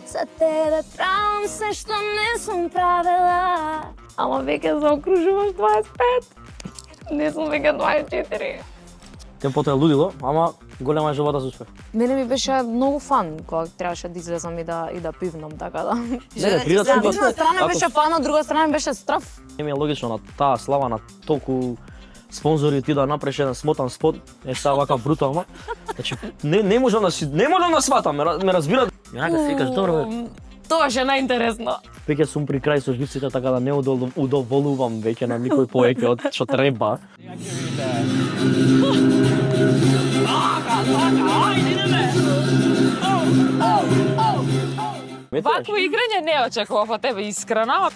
За тебе правам се што не сум правила. Ама веќе заокружуваш 25. Не сум веќе 24. Темпото е лудило, ама голема е желбата за успех. Мене ми беше многу фан кога требаше да излезам и да пивнам, така да. Не, Од една страна беше фан, од друга страна беше страв. Не ми е логично на таа слава, на толку спонзори ти да направиш еден смотан спот, е сега вака брутално. Значи не можам да сватам, ме разбирате. Јака си кажеш добро бе. Тоа ше најинтересно. Веќе сум при крај со живците, така да не удоволувам веќе на никој повеќе од што треба. Вакво играње не очекував од тебе, искрено.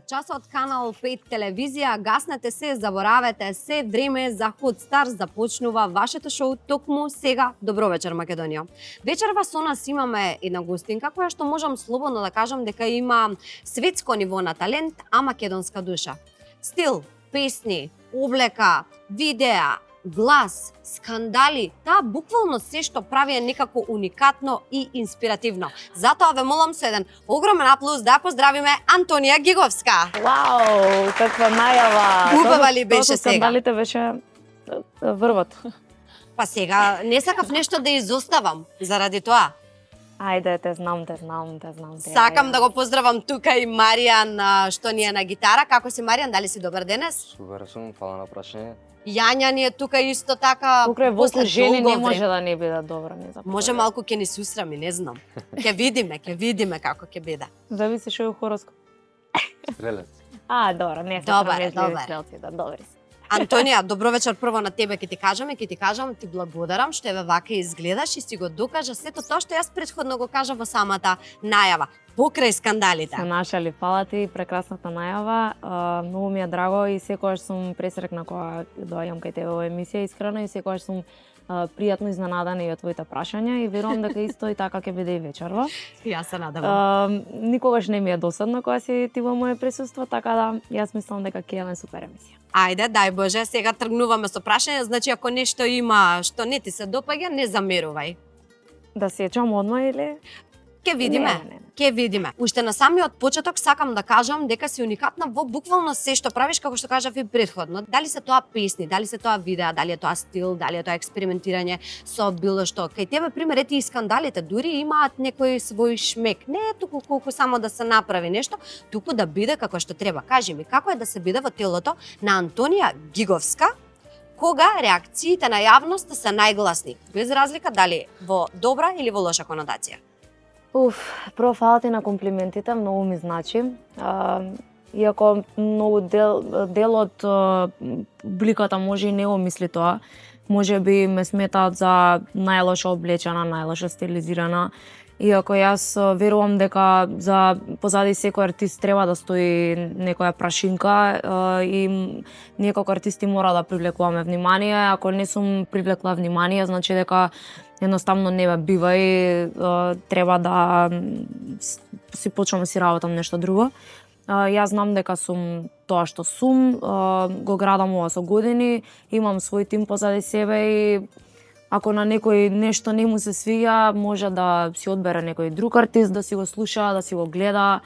Часот Канал 5 телевизија, гаснете се, заборавете се, време за Ход Стар започнува вашето шоу токму сега. Добро вечер, Македонија. Вечерва со нас имаме една гостинка која што можам слободно да кажам дека има светско ниво на талент, а македонска душа. Стил, песни, облека, видеа, глас, скандали, таа буквално се што прави е некако уникатно и инспиративно. Затоа ве молам со еден огромен аплауз да поздравиме Антонија Гиговска. Вау, каква најава. Убава ли беше сега? Скандалите беше врвот. Па сега не сакав нешто да изоставам заради тоа. Ајде, те знам. Сакам да го поздравам тука и Маријан што ни е на гитара. Како си, Маријан? Дали си добар денес? Супер сум, фала на прашање. Јања ни е тука исто така. Покрај после восно жени долго не може време. да не биде добра, не запомнам. Може малку ќе ни сусрами, не знам. Ќе видиме како ќе биде. Зависи што е хороскоп. Стрелец. Добро, не се Добар, срамежливи добар. стрелци, да, добри се. Антонија, добро вечер прво на тебе ќе ти кажам, ти благодарам што еве вака изгледаш и си го докажа сето тоа што јас претходно го кажав во самата најава. Покрај скандалите. Се нашали, фала ти, прекрасната најава. Многу ми е драго и секогаш сум пресрекна кога доаѓам кај тебе во емисија, искрено, и секогаш сум пријатно изненадана и од твоите прашања и верувам дека исто и така ќе биде и вечерва. Јас се надевам. Никогаш не ми е досадно кога си ти во моје присуство, така да јас мислам дека ќе имаме супер емисија. Ајде, дај Боже, сега тргнуваме со прашање, значи ако нешто има што не ти се допаѓа, не замерувај. Да се ечам одма или? Ке видиме. Не. Ке видиме. Уште на самиот почеток сакам да кажам дека си уникатна во буквално се што правиш, како што кажав и претходно. Дали се тоа песни, дали се тоа видеа, дали е тоа стил, дали е тоа експериментирање со било што. Кај тебе пример ети и скандалите дури имаат некој свој шмек. Не е туку колку само да се направи нешто, туку да биде како што треба. Кажи ми, како е да се биде во телото на Антонија Гиговска кога реакциите на јавноста се најгласни, без разлика дали во добра или во лоша конотација? Прво фала ти на комплиментите, многу ми значи. Иако многу дел од публиката може и не го мисли тоа, може би ме сметаат за најлошо облечена, најлошо стилизирана. Иако јас верувам дека за позади секој артист треба да стои некоја прашинка и ние како артисти мора да привлекуваме внимание. Ако не сум привлекла внимание, значи дека едноставно не бива и треба да си почнам да си работам нешто друго. Јас знам дека сум тоа што сум, го градам ова со години, имам свој тим позади себе и ако на некој нешто не му се свиѓа, може да си одбере некој друг артист, да си го слуша, да си го гледа.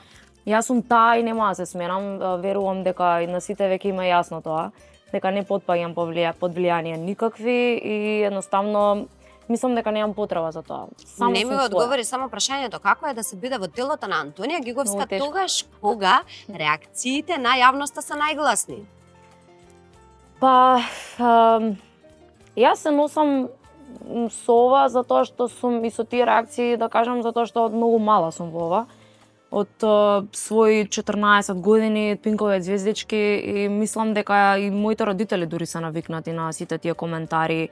Јас сум таа и нема да се сменам. Верувам дека и на сите веќе има јасно тоа, дека не потпаѓам под влијание никакви и едноставно мислам дека немам потреба за тоа. Не ми одговори само прашањето како е да се биде во телото на Антонија Гиговска тогаш кога реакциите на јавноста се најгласни. Па, јас се носам со ова затоа што сум и со тие реакции, да кажам, затоа што од многу мала сум во ова. Од своји 14 години, пинкови звездички и мислам дека и моите родители дури се навикнати на сите тие коментари,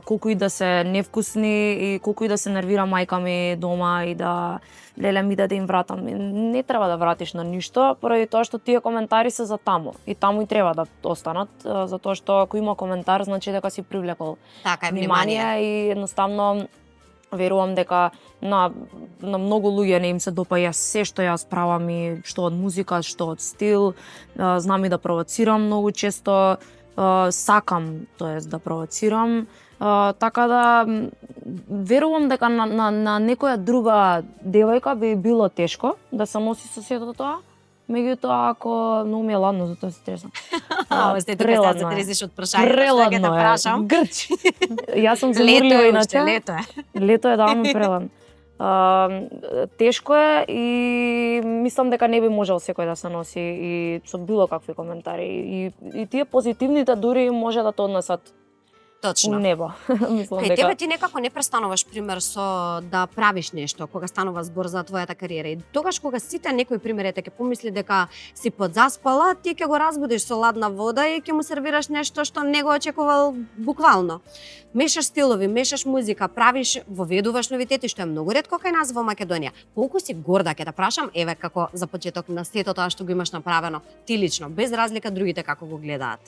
колку и да се невкусни и колку и да се нервира мајка ми дома и да леле ми да им вратам. Не треба да вратиш на ништо, поради тоа што тие коментари се за таму и таму и треба да останат, затоа што ако има коментар значи дека си привлекол Така е, внимание и едноставно Верувам дека на многу луѓе не им се допаѓа се што јас правам и што од музика, што од стил. Знам и да провоцирам многу често, сакам, тоест да провоцирам. Така да верувам дека на некоја друга девојка би било тешко да се носи со сето тоа. Меѓутоа, ако многу ми е ладно, затоа се тресам. Сте тука сега се тресиш од прашањето, што ќе те прашам. Грч. Јас сум Лето замурлива е иначе. уште, лето е. Лето е давно преладно. Тешко е и мислам дека не би можел секој да се носи и со било какви коментари. И тие позитивните дури може да те однесат у Точно. небо. Мислам Кај дека тебе ти некако не престануваш, пример, со да правиш нешто, кога станува збор за твојата кариера. И тогаш кога сите некој, пример, ете, ќе помисли дека си подзаспала, ти ќе го разбудиш со ладна вода и ќе му сервираш нешто што не го очекувал буквално. Мешаш стилови, мешаш музика, правиш, воведуваш новитети, што е многу ретко кај нас во Македонија. Колку си горда, ќе те прашам, еве како за почеток на сето тоа што го имаш направено, ти лично, без разлика другите како го гледаат.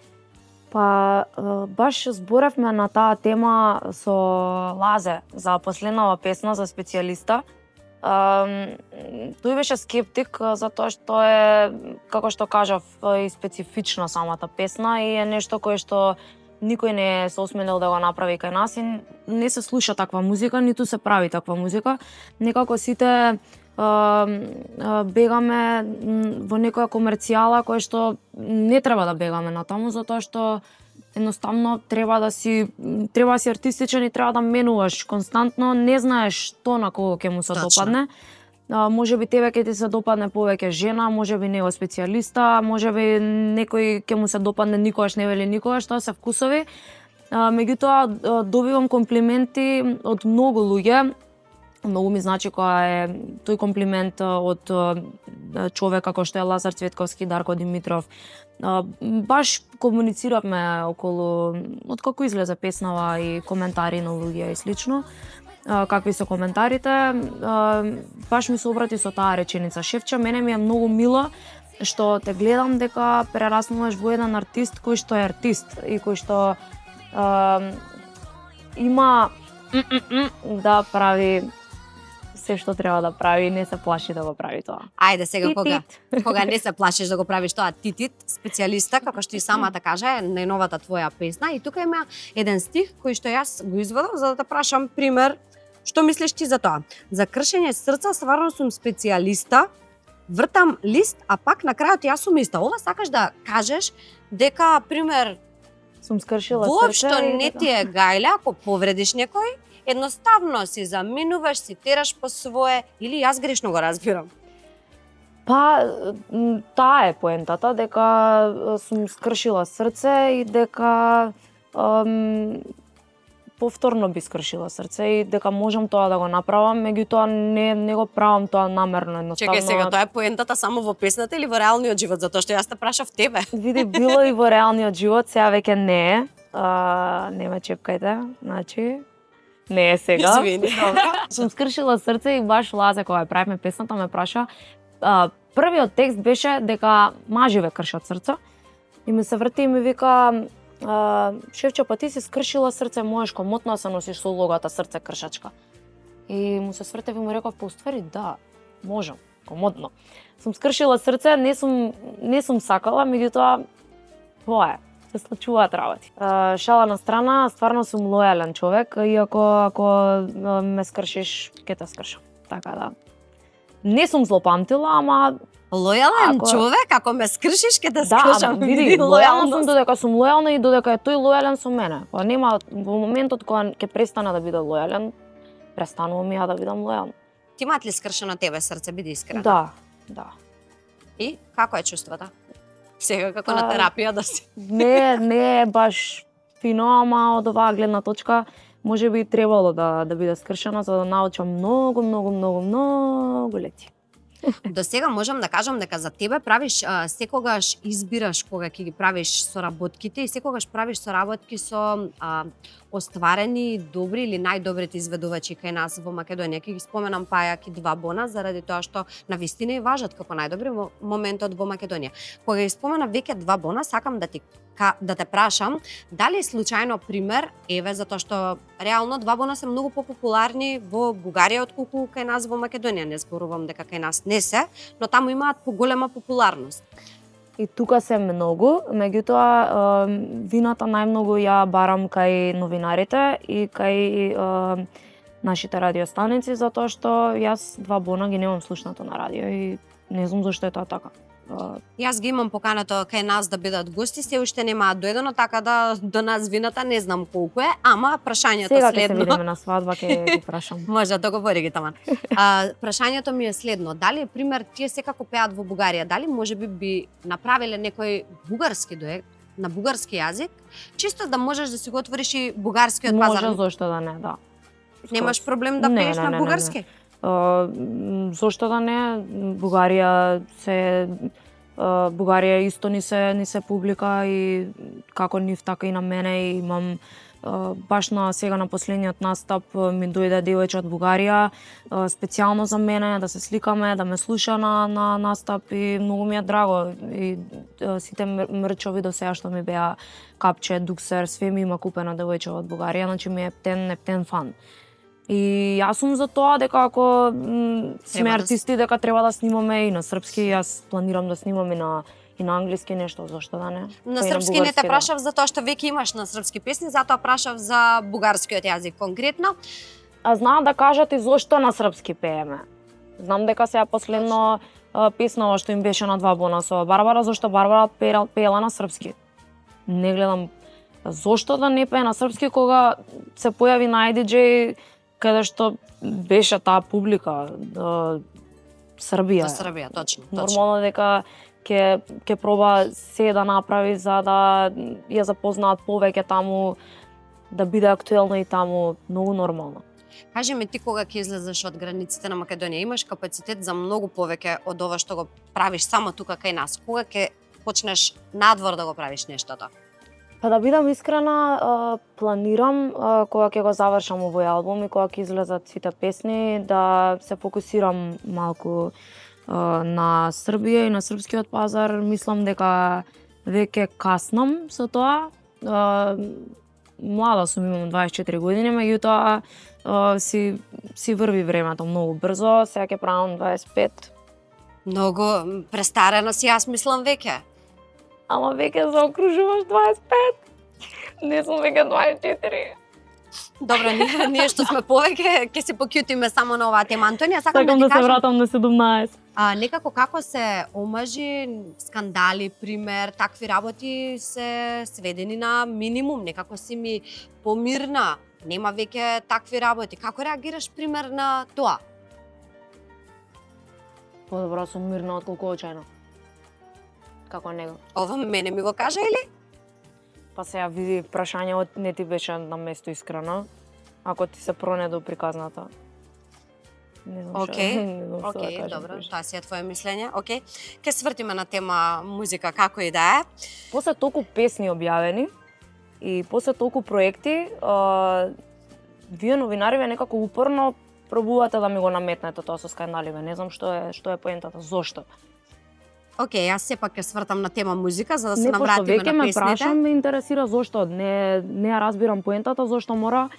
Па, баш зборевме на таа тема со Лазе за последнава песна за специјалиста. Тој беше скептик затоа што е, како што кажав, и специфична самата песна и е нешто кое што никој не се осмелил да го направи кај нас и не се слуша таква музика, ниту се прави таква музика. Некако сите бегаме во некоја комерцијала која што не треба да бегаме натаму, затоа што едноставно треба да си артистичен и треба да менуваш константно, не знаеш што на кого ќе му се Точно. допадне. Може би тебе ќе ти се допадне повеќе жена, може би него специјалиста, може би некој ќе му се допадне никогаш не вели никогаш, тоа се вкусови. Меѓутоа добивам комплименти од многу луѓе. Многу ми значи кога е тој комплимент од човек како што е Лазар Цветковски, Дарко Димитров. Баш комунициравме околу откако излезе песнава и коментари на луѓе и слично. Какви се коментарите, баш ми се обрати со таа реченица. Шефче, мене ми е многу мило што те гледам дека прераснуваш во еден артист кој што е артист и кој што има да прави се што треба да прави и не се плаши да го прави тоа. Ајде сега Тит-тит. кога не се плашиш да го правиш тоа титит, специјалиста, како што и самата кажа, е најновата твоја песна и тука има еден стих кој што јас го извадов за да те прашам пример, што мислиш ти за тоа? За кршење срца стварно сум специјалиста, вртам лист, а пак на крајот јас сум иста. Ова сакаш да кажеш дека пример Сум скршила воопшто срце и не дека- ти е гајле ако повредиш некој, едноставно си заминуваш, си тераш по свое или јас грешно го разбирам. Па, таа е поентата, дека сум скршила срце и дека повторно би скршила срце и дека можам тоа да го направам, меѓутоа не го правам тоа намерно, едноставно. Чекај сега, тоа е поентата само во песната или во реалниот живот, затоа што јас те прашав тебе. Види, било и во реалниот живот, сега веќе не е. Не ме чепкајте, значи не е сега. Извини, добро. Сум скршила срце и баш Лазе кога ја правевме песната ме праша. Првиот текст беше дека маживе кршат срца и ми се врти и ми вика шефче, па ти си скршила срце, можеш комотно да се носиш со улогата срце кршачка. И му се свртев и му реков, па уствари да, можам, комотно. Сум скршила срце, не сум сакала, меѓутоа тоа е, се случуваат работи. Шала на страна, стварно сум лојален човек, иако ако ме скршиш, ќе те скршам. Така да. Не сум злопамтила, ама Лојален Ако- човек, ако ме скршиш, ќе те да, скршам. види, лојална сум додека сум лојална и додека е тој лојален со мене. Кога нема во моментот кога ќе престане да биде лојален, престанувам ја да бидам лојална. Ти имаат ли скршено тебе срце, биди искрена? Да. И како е чувствата? Сега како на Па, терапија да си. Не е баш фино, ама од оваа гледна точка може би требало да биде скршено за да научам многу лекции. До сега можам да кажам дека за тебе правиш секогаш избираш кога ќе ги правиш соработките и секогаш правиш соработки со остварени, добри или најдобрите изведувачи кај нас во Македонија. Ќе ги споменам Пајак и Два Бона заради тоа што навистина и важат како најдобри во моментот во Македонија. Кога ги споменав веќе Два Бона, сакам да ти да те прашам, дали случајно пример, еве, затоа што реално два бона се многу популарни во Бугарија отколку кај нас во Македонија. Не зборувам дека кај нас не се, но таму имаат поголема популарност. И тука се многу, меѓутоа вината најмногу ја барам кај новинарите и кај нашите радиостаници, затоа што јас два бона ги немам слушнато на радио и не знам зашто е тоа така. Јас ги имам покането кај нас да бидат гости, се уште немаат дојдено, така да до нас вината не знам колку е, ама прашањето Сега ќе се следно. видиме на свадба, ќе ги прашам. Може, договори ги таман. Прашањето ми е следно. Дали, пример, тие секако пеат во Бугарија, дали може би направиле некој бугарски дует, на бугарски јазик, чисто да можеш да си го отвориш и бугарскиот пазар? Може, зошто да не, да. Немаш проблем да Не, пееш не, на не, не, бугарски? Зошто да не? Бугарија исто ни се публика и како нив така и на мене и имам баш на сега на последниот настап ми дојде девојче од Бугарија специјално за мене да се сликаме, да ме слуша на настап и многу ми е драго и сите мрчови до сега што ми беа капче, дуксер, све ми има купено девојче од Бугарија, значи ми е ептен фан. И јас сум за тоа дека ако сме артисти дека треба да снимаме и на српски, јас планирам да снимам и на англиски нешто, зашто да не? На Па и српски не те бугарски, прашав затоа што веќе имаш на српски песни, затоа прашав за бугарскиот јазик конкретно. А знаат да кажат и зошто на српски пееме. Знам дека сега последно песнава што им беше на два бона со Барбара, зошто Барбара пеела на српски. Не гледам зошто да не пее на српски кога се појави на IDJ каде што беше таа публика Србија. Во Србија, точно. Нормално дека ќе проба се да направи за да ја запознаат повеќе таму, да биде актуелно и таму, многу нормално. Кажи ми, ти кога ќе излезеш од границите на Македонија, имаш капацитет за многу повеќе од ова што го правиш само тука кај нас. Кога ќе почнеш надвор да го правиш нештото? Па да бидам искрена, планирам кога ќе го завршам овој албум и кога ќе излезат сите песни да се фокусирам малку на Србија и на српскиот пазар. Мислам дека веќе каснам со тоа. Млада сум, имам 24 години, меѓутоа си врви времето многу брзо. Сега ќе правам 25. Многу престарено си, јас мислам веќе. Ама веќе заокружуваш 25. Не сум веќе 24. Добро, ние што сме повеќе, ќе се покјутиме само на оваа тема. Антонија, сакам Сакам да да ти се кажам, вратам на 17. некако како се омажи, скандали, пример, такви работи се сведени на минимум, некако си ми помирна, нема веќе такви работи. Како реагираш, пример, на тоа? Подобро сум мирна отколку очајна. Како него. Ова мене ми го кажа или? Па сега види, прашањето не ти беше на место искрено. Ако ти се пронеду приказната. Не знам што, Океј, не знам што да океј, кажам. добро, повеќе. тоа си е твое мислење. Океј, ке свртиме на тема музика како и да е. После толку песни објавени и после толку проекти, вие новинариве некако упорно пробувате да ми го наметнете тоа со скандаливе. Не знам што е поентата, зошто. Океј, јас сепак ќе свртам на тема музика за да се Не, пошто навратиме веќе на ме песните. прашам, ме интересира зошто. Не ја разбирам поентата, зошто мора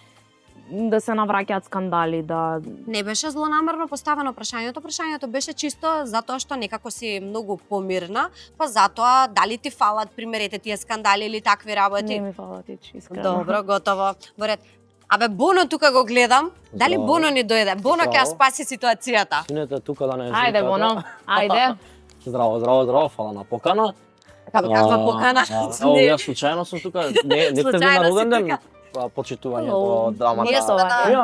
да се навраќаат скандали, да... Не беше злонамерно поставено прашањето. Прашањето беше чисто затоа што некако си многу помирна, па затоа дали ти фалат примерете тие скандали или такви работи. Не ми фала тич, искрено. Добро, готово. Во ред. Абе, Боно тука го гледам. Дали Здраво. Боно ни дојде? Боно ќе ја Здраво. спаси ситуацијата. Сините тука да не Ајде, Боно, ајде. Здраво, фала на покана. Како каква покана? Ево, јас случајно сум тука, не сте ви Случајно на си роден ден, тука. почитувањето, драмата.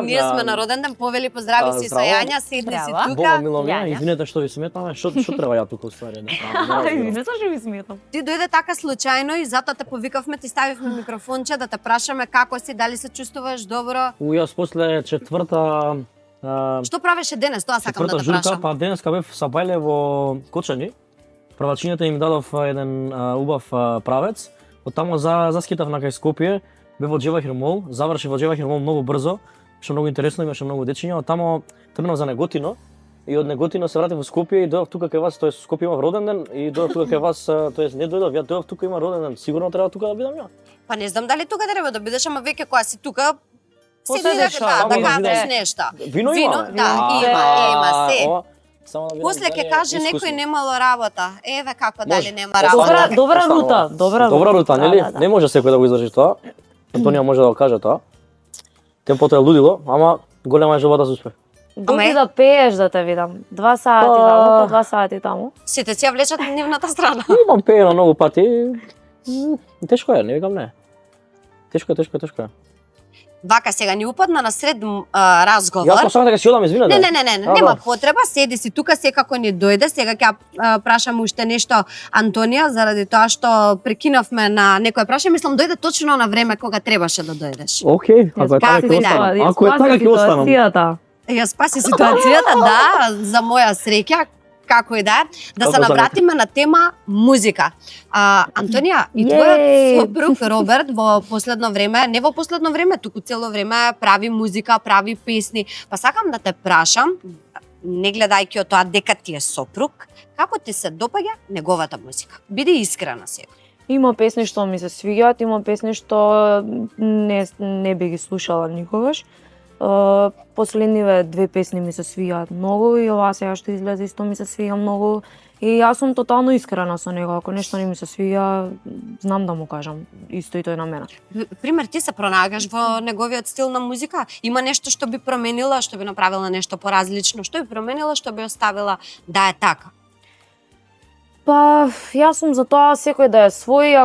Ние сме на роден ден, повели поздрави си Здраво. Сајања, седни си Здраво. Бога тука. мило Ја, мене, ја. извинете што ви сметаме, што треба ја тука уствари? Не знам што ви сметам. Ти дојде така случајно и затоа те повикавме, ти ставивме микрофонче да те прашаме како си, дали се чувствуваш добро. Јас после четврта Што правеше денес, тоа сакам да четврта те журка, прашам. па денеска бев са бајле во Кочани. Првачињата им дадов еден убав правец. Од таму заскитав на кај Скопје, бев во Джевахир мол, завршив во Джевахир мол многу брзо, што многу интересно, имаше многу дечиња. Од таму тргнав за Неготино и од Неготино се вратив во Скопје и дојдов тука кај вас, тоест Скопје имав роден ден и дојдов тука кај вас, тоест не дојдов, ја дојдов тука има роден ден. Сигурно треба тука да бидам ја. Па не знам дали тука треба да бидеш, ама веќе кога си тука, седи Поседеш, да да кажеш видам. нешто. Вино има? Да, има се. Само да видам После ќе дали е каже искусно. некој немало работа. Еве како Може. дали нема работа. Добра Останува. рута, Добра рута, нели? Не може секој да го издржи тоа. Антонија може да го каже тоа. Темпото е лудило, ама голема е желба да се успе. Доки да пееш да те видам. 2 сати таму, по 2 сати таму. Сите си ја влечат нивната страна. Имам пеено многу пати. Тешко е, не викам не. Тешко е. Вака сега ни упадна на сред разговор. Јас сакам дека си одам, извинете. Не, нема потреба, седи си тука секако ни дојде. Сега ќе прашам уште нешто Антонија заради тоа што прекинавме на некое прашање, мислам дојде точно на време кога требаше да дојдеш. Океј, ако е така ќе останам. Ако е така ќе останам. Ја спаси ситуацијата, да, за моја среќа, како и да е. Да се Како за навратиме на тема музика. Антонија, и твојот сопруг Роберт во последно време, не во последно време, туку цело време прави музика, прави песни. Па сакам да те прашам, не гледајќи од тоа дека ти е сопруг, како ти се допаѓа неговата музика? Биди искрена сега. Има песни што ми се свиѓаат, има песни што не би ги слушала никогаш. Последниве 2 песни ми се свиѓаат многу и оваа сега што излезе исто ми се свиѓа многу. И јас сум тотално искрена со него. Ако нешто не ми се свиѓа, знам да му кажам. Исто и тој на мене. Пример, ти се пронаѓаш во неговиот стил на музика? Има нешто што би променила, што би направила нешто поразлично? Што би променила, што би оставила да е така? Па, јас сум за тоа секој да е свој,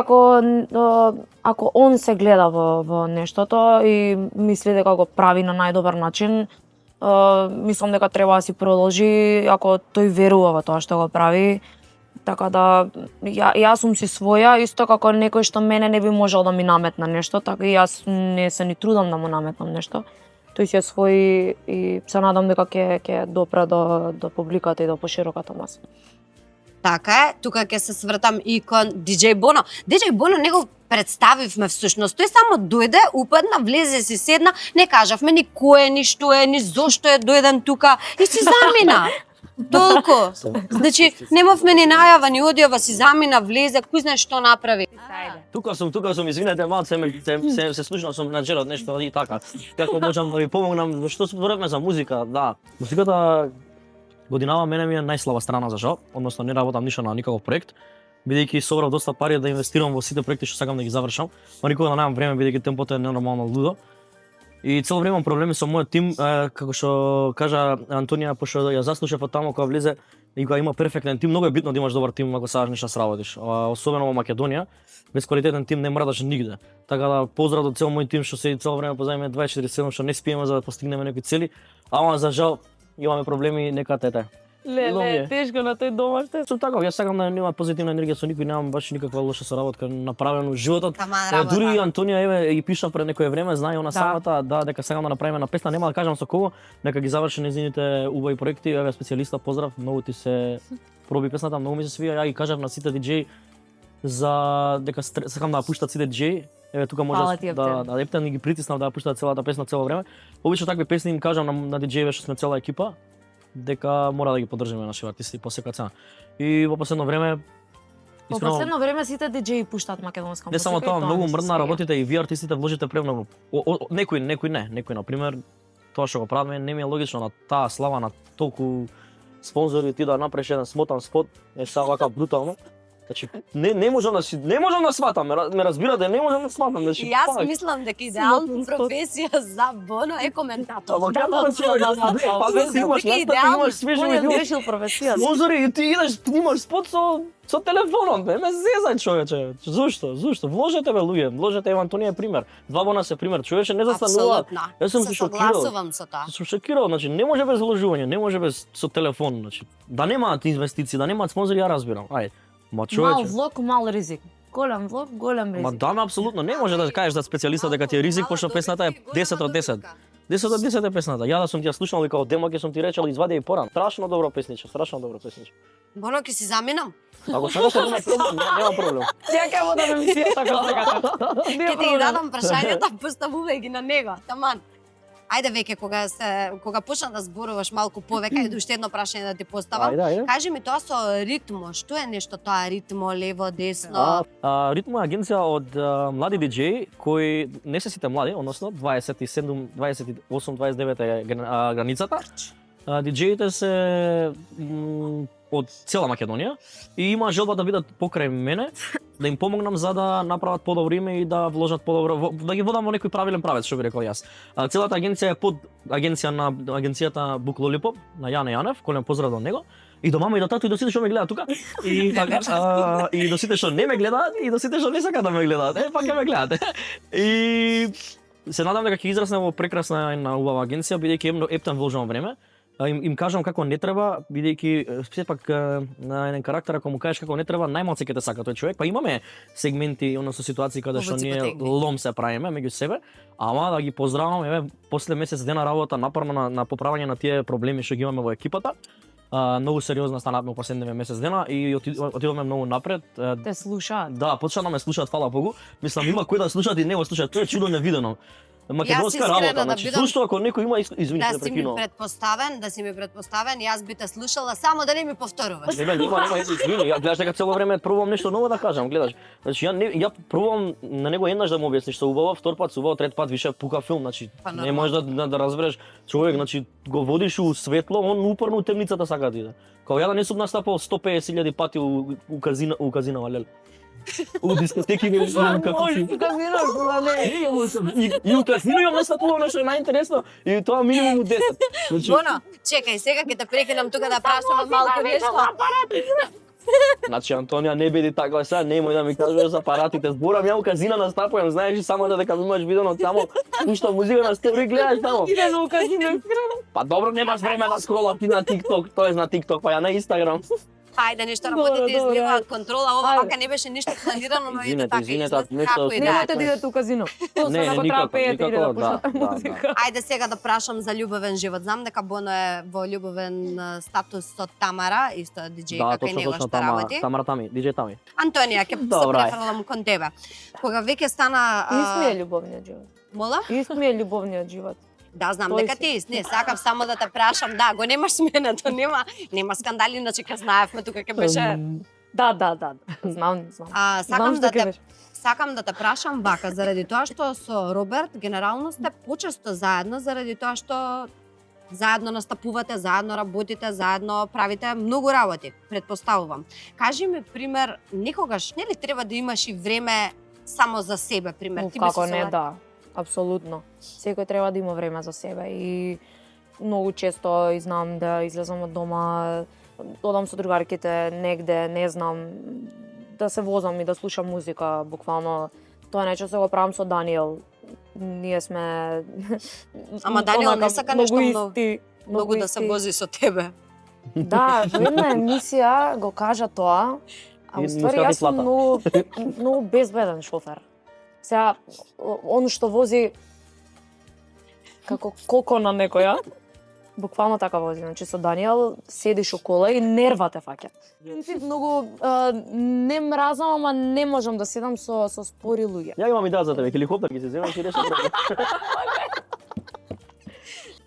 ако он се гледа во нештото и мисли дека го прави на најдобар начин, мислам дека треба да си продолжи ако тој верува во тоа што го прави. Така да јас сум си своја, исто како некој што мене не би можел да ми наметне нешто, така и јас не се ни трудам да му наметнам нешто. Тој си е свој и се надам дека ќе допре до публиката и до пошироката маса. Така е, тука ќе се свртам и кон DJ Боно. DJ Боно не го представивме всушност. Тој само дојде, упадна, влезе, си седна, не кажавме ни кој е, ни што е, ни зошто е дојден тука и си замина. Толку. Значи, немавме ни најава, ни одјава, си замина, влезе, кој знае што направи. Тука сум, извинете, малце се слушнав сум на джерот нешто и така. Како можам да ви помогнам, што зборевме за музика, да. Музиката годинава мене ми е најслаба страна за жал, односно не работам ништо на никаков проект, бидејќи собрав доста пари да инвестирам во сите проекти што сакам да ги завршам, но никога да немам време бидејќи темпото е ненормално лудо. И цело време имам проблеми со мојот тим, како што кажа Антонија, пошто ја заслушав од таму кога влезе и кога има перфектен тим, многу е битно да имаш добар тим ако сакаш нешто да сработиш. Особено во Македонија, без квалитетен тим не мрдаш нигде. Така да поздрав до цел мој тим што седи цело време позади мене 24/7 што не спиеме за да постигнеме некои цели, ама за жал имаме проблеми нека тете. Леле, тешко на тој дома што. Сум таков, јас сакам да немам позитивна енергија со никој, немам баш никаква лоша соработка направено животот. Дури Антонија еве и пиша пред некое време, знае она самата, да, дека сакам да направиме на песна, нема да кажам со кого, нека ги заврши нејзините убави проекти, еве специјалиста, поздрав, многу ти се проби песната, многу ми се свија, ја ги кажав на сите диџеи за дека сакам да ја пуштат сите диџеи. Еве тука може да Ептен ги притиснав да ја пуштат целата песна цело време. Обично такви песни им кажам на диџеиве што сме цела екипа, дека мора да ги поддржиме наши артисти по секоја цена. И во последно време Во последно време сите диџеи пуштаат македонска музика. Не само тоа, многу мрдна работите и вие артистите вложите премногу. Некои на пример, тоа што го правиме не ми е логично на таа слава на толку спонзори ти да направиш еден смотан спот, е сега вака брутално. Значи не можам да сватам, ме разбирате, не можам да сватам, значи. Јас мислам дека идеална професија за Боно е коментатор. Имаш свежи решил професија. спонзори и ти идеш, снимаш спот со телефонот, ме зезај човече. Зошто? Вложете бе луѓе, вложете Ева Антонија е пример. Два Бона се пример, човече не застанува. Јас сум се согласувам со тоа. Сум шокирал, значи не може без вложување, не може без со телефон, значи. Да немаат инвестиции, да немаат спонзори, ја разбирам. Ајде. Мал влог, мал ризик. Голем влог, голем ризик. Ма да, апсолутно, не може да кажеш за специјалиста дека ти е ризик, пошто песната е 10 од 10. 10 од 10 е песната. Ја да сум ти ја слушнал и као демо ќе сум ти речел извади и поран. Страшно добро песниче. Боно ќе си заминам. Ако сакаш нема проблем. Ја ќе му дадам мисија така. Ќе ти ги дадам прашањата, поставувај ги на него. Таман. Ајде веќе кога почна да зборуваш малку повеќе, ајде уште едно прашање да ти поставам. Ајде. Кажи ми тоа со ритмо, што е нешто тоа ритмо, лево, десно? Ритмо е агенција од млади диџеи кои не се сите млади, односно 27, 28, 29 е границата. Диџеите се од цела Македонија и има желба да бидат покрај мене, да им помогнам за да направат подобро име и да вложат подобро, да ги водам во некој правилен правец, што би рекол јас. Целата агенција е под агенцијата Book Lollipop на Јане Јанев, голем поздрав до него. И до мама и до тату и до сите што ме гледаат тука. И така, и до сите што не ме гледаат и до сите што не сакаат да ме гледаат. Пак ќе ме гледате. И се надам дека ќе израсне во прекрасна и убава агенција, бидејќи ептен вложено време. Им кажам како не треба, бидејќи сепак на еден карактер ако му кажеш како не треба, најмалку ќе те сака тој човек. Па имаме сегменти, односно ситуации каде што ние лом се правиме меѓу себе, ама да ги поздравам, еве после месец дена работа напорно на поправање на тие проблеми што ги имаме во екипата. Многу сериозно станавме во последниве месец дена и отидовме многу напред. Те слушаат. Да, почна да ме слушаат, фала Богу. Мислам има кои да слушаат и не го слушаат. Тоа е чудо невидено. Македонска работа, значи зошто ако некој има извини да се прекинувам. да си ми предпоставен, јас би те слушала само да не ми повторуваш. Нема извини, ја гледаш дека цело време пробувам нешто ново да кажам, гледаш. Значи ја пробувам на него еднаш да му објасниш што убаво, втор пат убаво, трет пат више пука филм, значи не можеш да разбереш човек, значи го водиш у светло, он упорно у темницата сака да иде. Као ја да не сум настапал 150.000 пати у казина валел. У дискотеки не знам како си. И у казино имам настапувал нешто најинтересно и тоа минимум у 10. Значи, Боно, чекај, сега ќе те прекинам тука да прашам малку нешто. Значи Антонија не биди таква сега, немој да ми кажуваш за апаратите. Зборам ја у казина настапувам, знаеш и само дека имаш видено таму, ништо музика на стори гледаш таму. Иде на казино. Па добро, немаш време да скролам ти на TikTok, тоа е на TikTok, па ја на Instagram. Ајде, нешто работите изливаат контрола, ова вака не беше ништо планирано, но ете така. Извинете, нешто. Немојте да идете у казино. Не, никако, да. Ајде сега да прашам за љубовен живот. Знам дека Боно е во љубовен статус со Тамара, исто диџеј како и него што работи. Тамара Тами, диџеј Тами. Антонија, ќе се префрлам кон тебе. Кога веќе стана Исто ми е љубовниот живот. Мола? Исто ми е љубовниот живот. Да, знам Тој дека ти не сакав само да те прашам. Да, го немаш сменето, нема скандали, иначе ке знаевме тука ке беше. Да. Знам. Сакам да те прашам вака заради тоа што со Роберт генерално сте почесто заедно заради тоа што заедно настапувате, заедно работите, заедно правите многу работи, предпоставувам. Кажи ми пример, некогаш нели треба да имаш и време само за себе, пример. Ти Како не, да. Апсолутно. Секој треба да има време за себе и многу често знам да излезам од дома, одам со другарките негде, не знам, да се возам и да слушам музика, буквално. Тоа најчесто го правам со Даниел. Ние сме Ама Даниел не сака нешто многу да се исти. вози со тебе. Да, во една емисија го кажа тоа, а И уствари му јас скати сум многу безбеден шофер. Сега, он што вози како коко на некоја, буквално така вози. Значи со Даниел седиш у кола и нервате фаќа. Принцип многу не мразам, ама не можам да седам со спори луѓе. Ја имам идеја за тебе, хеликоптер ќе се земеш и решам.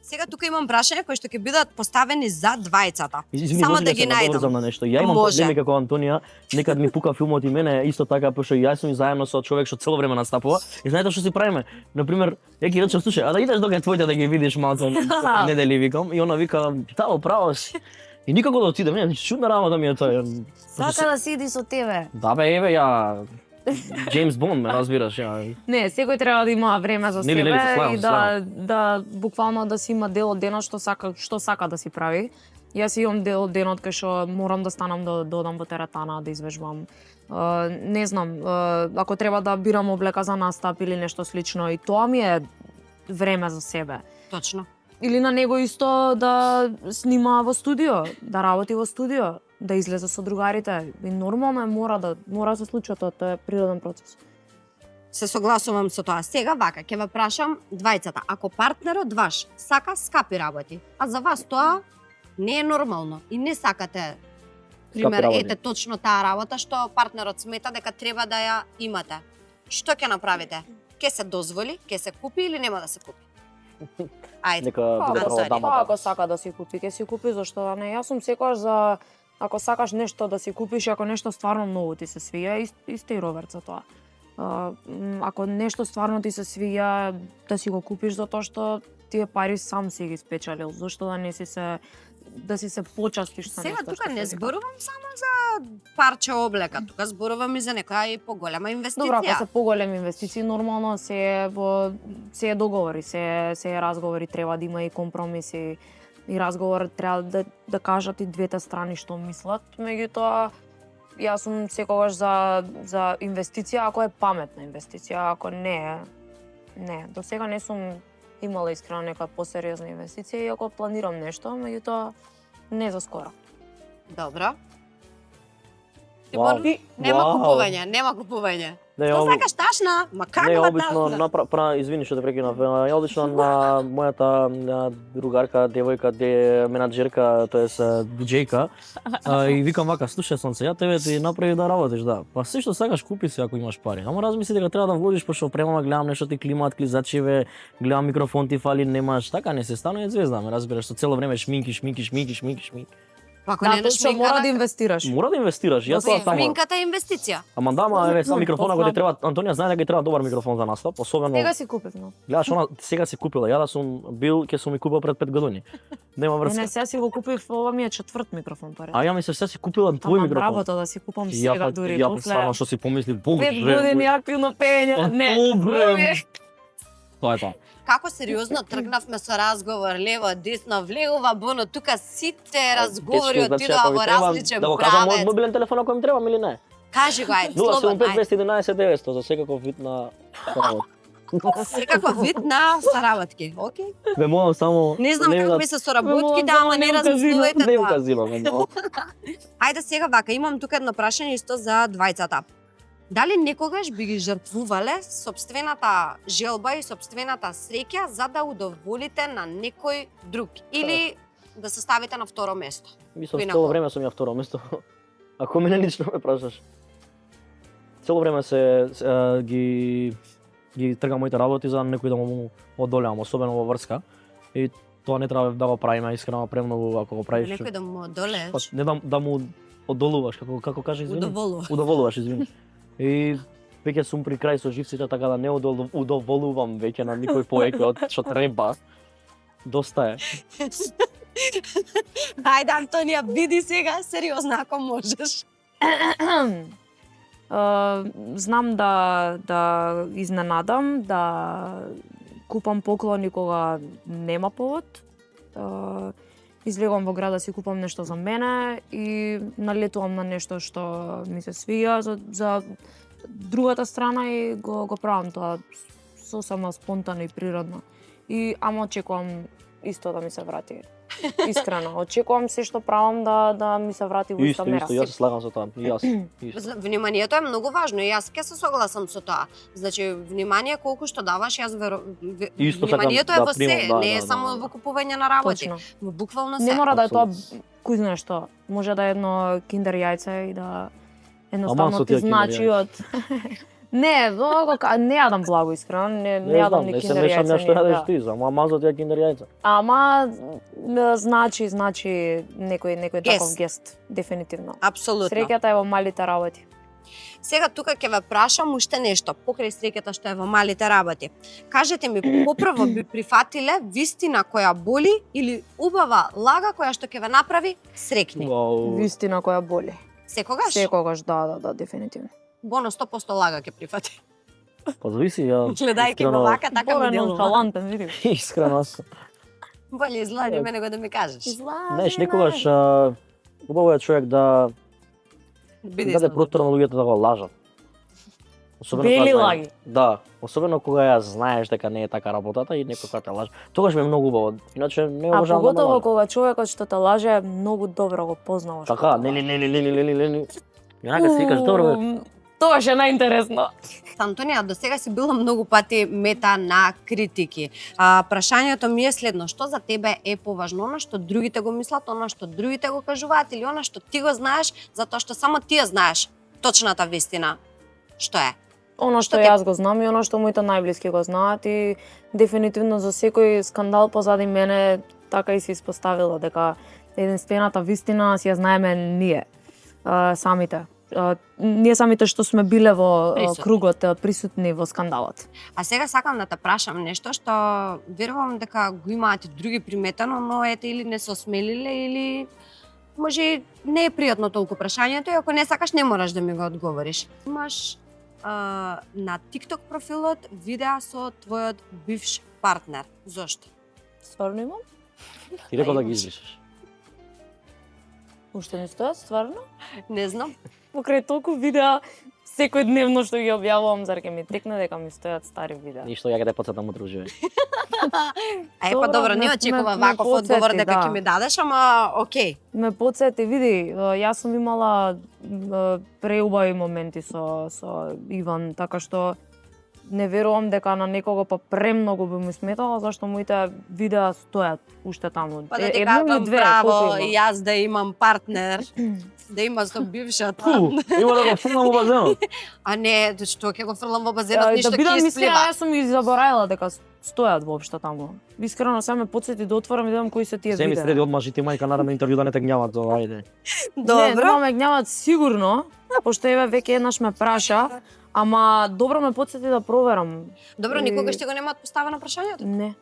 Сега тука имам прашања кои што ќе бидат поставени за двајцата. Извини, Само може да ли ги се наврзам најдам. на нешто. Ја имам Може. проблеми како Антонија, некад ми пука филмот и мене исто така, пошто и јас сум заедно со човек што цело време настапува. И знаете што си правиме? Например, ја ги речам, слушај, а да идеш дока твоите да ги видиш малку недели викам и она вика, да, право си. И никако да отидем, не, чудна работа ми е тоа. Сака да седи со тебе. Да бе, еве ја Джеймс Бонд, ме разбираш, ја. Не, секој треба да има време за Нели, себе нели, се славам, и да буквално да си има дел од денот што сака да си прави. Јас имам дел од денот кај што морам да станам да одам во теретана да извежбам. Не знам, ако треба да бирам облека за настап или нешто слично, и тоа ми е време за себе. Точно. Или на него исто да снима во студио, да работи во студио, да излезе со другарите. И нормално е, мора да се случи тоа е природен процес. Се согласувам со тоа. Сега вака, ќе ве прашам двајцата. Ако партнерот ваш сака скапи работи, а за вас тоа не е нормално и не сакате, пример, работи. ете точно таа работа што партнерот смета дека треба да ја имате. Што ќе направите? Ќе се дозволи, ќе се купи или нема да се купи? Ајде. Нека биде Антони. прво Па дамата. ако сака да си купи, ќе си купи, зашто да не? Јас сум секогаш за ако сакаш нешто да си купиш, ако нешто стварно многу ти се свија, исто и Роберт за тоа. Ако нешто стварно ти се свија, да си го купиш затоа што тие пари сам си ги спечалил, зашто да не си се да си се почастиш со Сега нешто тука што не се вика. зборувам само за парче облека, тука зборувам и за некоја и поголема инвестиција. Добро, ако се поголеми инвестиции, нормално се е договори, се е разговори, треба да има и компромиси и разговор треба да кажат и двете страни што мислат. Меѓутоа, јас сум секогаш за инвестиција ако е паметна инвестиција, ако не е, не. До сега не сум имала искрено нека посериозна инвестиција, иако планирам нешто, меѓутоа не за скоро. Добро. Вау. Нема Вау. купување, нема купување. Не, Што обично- сакаш ташна? Ма Не, каква обично ташна? извини што те прекинав. Ја обично на мојата другарка, девојка, менаџерка, тоест диџејка, и викам вака, слушај сонце, ја тебе ти направи да работиш, да. Па се што сакаш купи се ако имаш пари. Ама размисли дека треба да вложиш, пошто премама гледам нешто ти климат, клизачеве, гледам микрофон ти фали, немаш, така не се станува звезда, ме разбираш, што цело време шминки. Ако Да, не тоа што мора да инвестираш. Мора да инвестираш, ја тоа таму. Шминката е инвестиција. Ама да, еве сам микрофона тоа го ти треба, Антонија знае дека ти треба добар микрофон за настап, особено Сега си купив, но. гледаш она сега си купила, ја да сум бил ќе сум и купил пред 5 години. Нема врска. Не, сега си го купив, ова ми е четврт микрофон поред. А ја мислам сега си купила твој Ама микрофон. работа да си купам Ја сега па- дури ја после стварно што си помисли, 5 боже. години активно пеење. Не. Добре. Тоа е тоа. Како сериозно тргнавме со разговор лево, десно, влегува, боно, тука сите разговори Тешко, значи, отидоа ако ви во треба различен Да го кажам мојот правец. мобилен телефон ако ми треба или не. Кажи го, ајде, слободно, 075 ајде. 211 900 за секаков вид на Секаков вид на соработки, окей? Ве молам само Не знам какви се соработките, ама не размислувајте не тоа. указивам. Ајде сега вака, имам тука едно прашање исто за двајцата. Дали некогаш би ги жртвувале собствената желба и собствената среќа за да удоволите на некој друг или да се ставите на второ место? Мислам Кој на цело кој? време сум ја второ место. Ако мене лично ме прашаш. Цело време ги тргам моите работи за некој да му одолевам, особено во врска. И тоа не треба да го правиме искрено премногу ако го правиш. Некој да му одолееш, Па, не да му одолуваш, како кажа, извини. удоволува. Удоволуваш, извини. И веќе сум при крај со живците, така да не удоволувам веќе на никој повеќе од што треба. Доста е. Ајде, Антонија, биди сега сериозна ако можеш. Знам да изненадам, да купам поклони кога нема повод. Излегувам во град да си купам нешто за мене и налетувам на нешто што ми се свија за другата страна и го правам тоа сосема спонтано и природно. Ама очекувам исто да ми се врати. Искрено, очекувам се што правам да ми се врати во иста Исто, мера. исто, јас се слагам со тоа. И јас. Исто. Вниманието е многу важно и јас ќе се согласам со тоа. Значи, внимание колку што даваш, јас Исто сакам вниманието е да во се, примам, да, не е да, само да. во купување на работи. Точно. Во буквално се. Не мора да е тоа Апсолутно. кој знае што. Може да е едно киндер јајце и да едноставно со ти тие киндер значи од Не, не јадам благо искрено, не Не јадам знам, ни не се киндер мешам јајца. нешто ни- јадеш да. ти, само мазот ја киндер јајца. Ама значи некој таков Гест. гест, дефинитивно. Апсолутно. Среќата е во малите работи. Сега тука ќе ве прашам уште нешто, покрај среќата што е во малите работи. Кажете ми, попрво би прифатиле вистина која боли или убава лага која што ќе ве направи среќни? Вау. Вистина која боли. Секогаш? Секогаш, да, дефинитивно. Боно 100% лага ќе прифати. Па зависи, ја Гледајќи го искрено- вака, така Бора му делува. ноншалантен, види. Искрено. Боле излажи мене го да ми кажеш. Знаеш, некогаш убаво е човек да Биде даде излажи. простор на луѓето да го лажат. Особено Бели кога знаеш- лаги. Да, особено кога ја знаеш дека не е така работата и некој кога те лаже. Тогаш ми е многу убаво. Иначе не А обожавам да ме поготово лаже. кога човекот што те лаже, многу добро го познаваш. Така, не. Јанака си викаш, добро бе. Тоа е најинтересно. Антонија, до сега си била многу пати мета на критики. Прашањето ми е следно, што за тебе е поважно, она што другите го мислат, она што другите го кажуваат или она што ти го знаеш, затоа што само ти ја знаеш точната вистина? Што е? Оно што Што те- јас го знам и оно што моите најблиски го знаат и дефинитивно за секој скандал позади мене така и се испоставило дека единствената вистина си ја знаеме ние самите. Ние самите што сме биле во Присутни. кругот, присутни во скандалот. А сега сакам да те прашам нешто што верувам дека го имаат и други приметено, но ете или не се осмелиле или може и не е пријатно толку прашањето и ако не сакаш не мораш да ми го одговориш. Имаш на TikTok профилот видеа со твојот бивш партнер. Зошто? Стварно имам? Ти рекол да ги избришеш. Уште не стојат, стварно? Не знам. Покрај толку видеа секојдневно што ги објавувам, зар ќе ми текне дека ми стојат стари видеа? Ништо, ја ќе те потсетам утре уживе. А па добро, не очекував ме ваков одговор потсети, дека да. ќе ми дадеш, ама окей. Ме потсети, види, јас сум имала преубави моменти со Иван, така што не верувам дека на некого па премногу би му сметало, зашто моите видеа стојат уште таму. Па да ти Едно или кажам две, браво, колку и има? јас да имам партнер, да има со бившата. Има да го фрнам у базенот. А не, што ќе го фрлам во базенот, Да ништо бидам ќе искрена, исплива. јас сум и заборавила дека стојат воопшто таму. Искрено се ме потсети да отворам и да видам кои се тие Се ми видеа. среди одмаш и ти мајка наредно интервју да не те гњават, ајде. Не, Добро. нема ме гњават сигурно, пошто еве веќе еднаш ме праша, ама добро ме потсети да проверам. Добро, никогаш ти го немаат поставено прашањето? Не.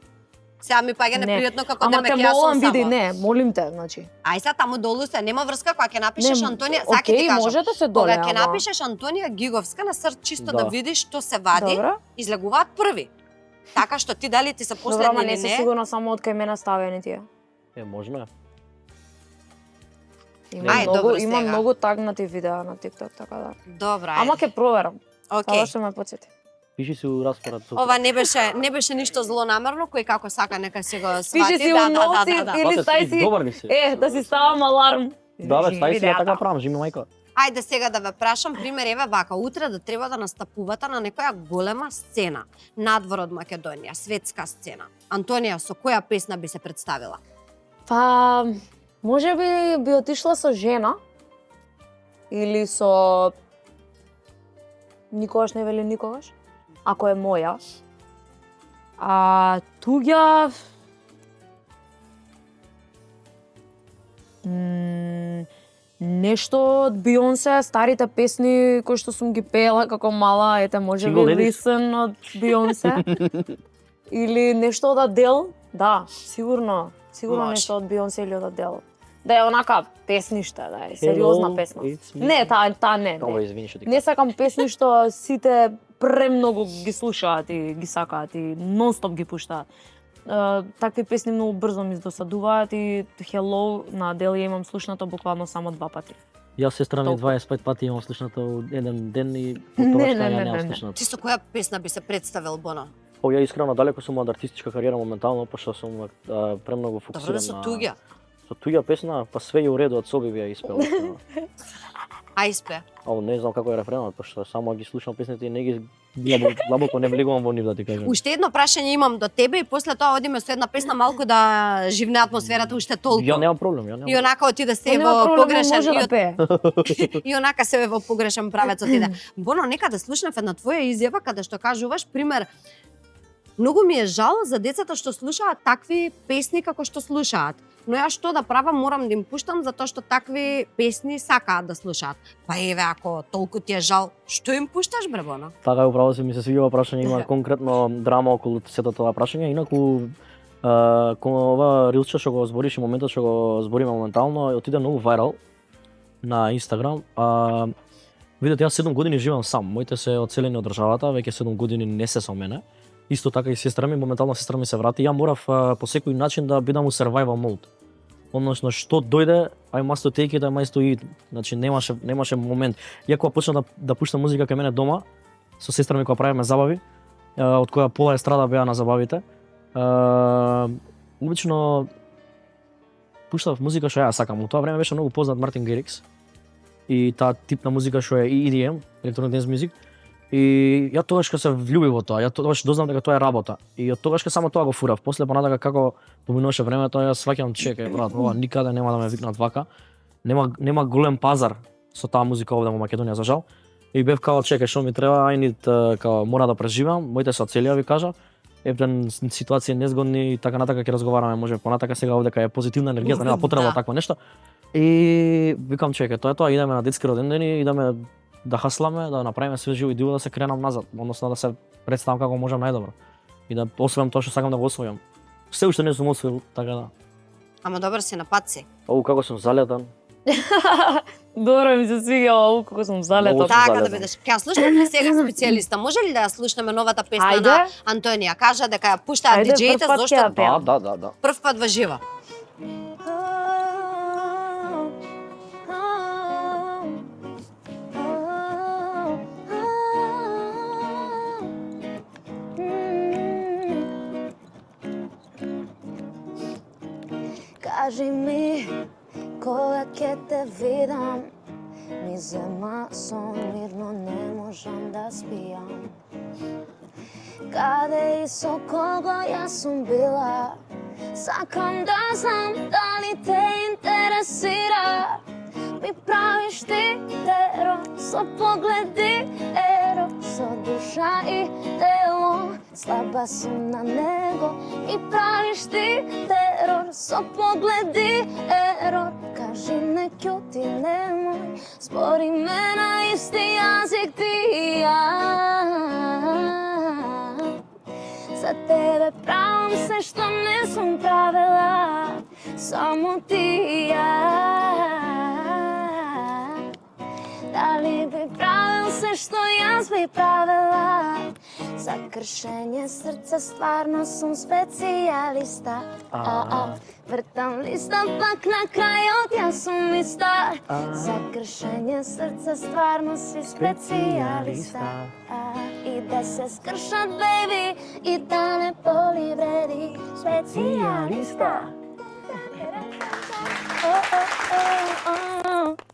Сега ми паѓа Не. непријатно како Ама да ме те јас сум молам, види, само. не, молим те, значи. Ај сега таму долу се, нема врска кога ќе напишеш Не, Антонија, сега ќе ти окей, кажам. може да се доле, Кога ќе ама- напишеш Антонија Гиговска на срц чисто да Да. видиш што се вади, Добро. излегуваат први. Така што ти дали ти се Добро, последни ама или не се не. сигурно само од кај мене ставени тие. Можно е. Има Ај, многу, добро има сега. многу тагнати видеа на TikTok, така да. Добро, ајде. Ама ќе проверам. Окей. Тоа што ме потсети. Пиши си у распоред. Ова не беше ништо злонамерно, кој како сака нека се го свати. Пиши си да, у ноти или Бате, стај си. Добар ли си? Да си ставам аларм. Да, бе, стај си, ја Видеата. така правам, жими мајка. Ајде сега да ве прашам, пример, еве вака, утре да треба да настапувате на некоја голема сцена, надвор од Македонија, светска сцена. Антонија, со која песна би се представила? Па, може би отишла со жена или со Никогаш не вели никогаш, ако е моја. А туѓа нешто од Бионсе, старите песни кои што сум ги пеела како мала, ете може би Single Ladies? Listen од Бионсе. Или нешто од Адел, да, сигурно Може. нешто од Бионсе или од Адел. Да е онака песниште, да е сериозна Hello, песна. it's me. Не, таа не. Добро, Не. извини што ти Не сакам песни што сите премногу ги слушаат и ги сакаат и нонстоп ги пуштаат. Такви песни многу брзо ми досадуваат и Hello на Адел ја имам слушнато буквално само 2 пати. Јас сестра ми Толку. 25 пати имам слушнато у еден ден и од тоа Не, што не, ја не, немам не, не. слушнато. Ти со која песна би се представил, Боно? Па ја искрено далеко сум од артистичка кариера моментално, пошто сум премногу Добро фокусиран да со туѓа. Со туѓа песна, па све е у реду од соби би ја испел. Ај спе. Ало не знам како е рефренот, пошто само ги слушам песните и не ги длабоко не влегувам во нив да ти кажам. Уште едно прашање имам до тебе и после тоа одиме со една песна малку да живне атмосферата уште толку. Ја немам проблем, ја немам. И онака отиде се Нема во проблем, погрешен може и, да пее. и онака се во погрешен правец отиде. Боно, нека да слушнав една твоја изјава каде што кажуваш, пример, многу ми е жал за децата што слушаат такви песни како што слушаат. Но јас што да правам, морам да им пуштам затоа што такви песни сакаат да слушаат. Па еве, ако толку ти е жал, што им пушташ, бре, Боно? Така е, управо се ми се свиѓа ова прашање, има конкретно драма околу сето тоа прашање, инаку кон ова рилче што го збориш и моментот што го збориме моментално, отиде многу вајрал на Инстаграм. Видете, јас 7 години живеам сам, моите се одселени од државата, веќе 7 години не се со мене. Исто така и сестра ми, моментално сестра ми се врати, ја морав по секој начин да бидам у survival mode. Односно што дојде, I must take it, I must eat. Значи немаше момент. Ја кога почна да пуштам музика кај мене дома, со сестра ми кога правиме забави, од која пола естрада беа на забавите, обично пуштав музика што ја сакам. У тоа време беше многу познат Мартин Герикс и таа тип на музика што е EDM, Electronic Dance Music. И ја тогаш кога се влюбив во тоа, ја тогаш дознав дека тоа е работа. И од тогаш само тоа го фурав. После понатака како поминуваше времето, ја сваќам чекај брат, ова никаде нема да ме викнат вака. Нема голем пазар со таа музика овде во Македонија за жал. И бев као чекај што ми треба, као мора да преживам, моите се оцелија ви кажа. Ептен ситуации незгодни и така натака ќе разговараме, може понатака сега овде кај е позитивна енергија, нема потреба Да. таква нешта. И викам чекај, тоа е тоа, идеме на детски родендени, идеме да хасламе, да направиме све живо и диво да се кренам назад, односно да се представам како можам најдобро. И да освојам тоа што сакам да го освојам. Се уште не сум освоил, така да. Ама добар си на пат си. Како сум залетан. Добро ми се свиѓа ова како сум залетот. Многу Така да залетен. бидеш. Ќе ја слушнеме сега специјалиста. Може ли да ја слушнеме новата песна Ајде. на Антонија? Кажа дека ја пуштаат Ајде, диџеите прв пат ќе зошто ја пеам. Да. прв пат во живо. Кажи ми, кога ќе те видам, ми зема сон, мирно не можам да спијам. Каде и со кого јас сум била, сакам да знам дали те интересира. Ми правиш ти терор со погледи, еро, со душа и тело, слаба сум на него. Ми правиш ти терор со pogledi error. Kaži ne kjuti, nemoj, spori me na isti jazik ti i ja. Za tebe pravam se što ne sam pravila, samo ti i ja. Da li bi pravil se što jaz bi pravila? Za kršenje srca stvarno sam specijalista. Vrtam lista pak na kraj od ja sam ista. Za kršenje srca stvarno si specijalista. I da se skršat baby i da ne boli vredi specijalista.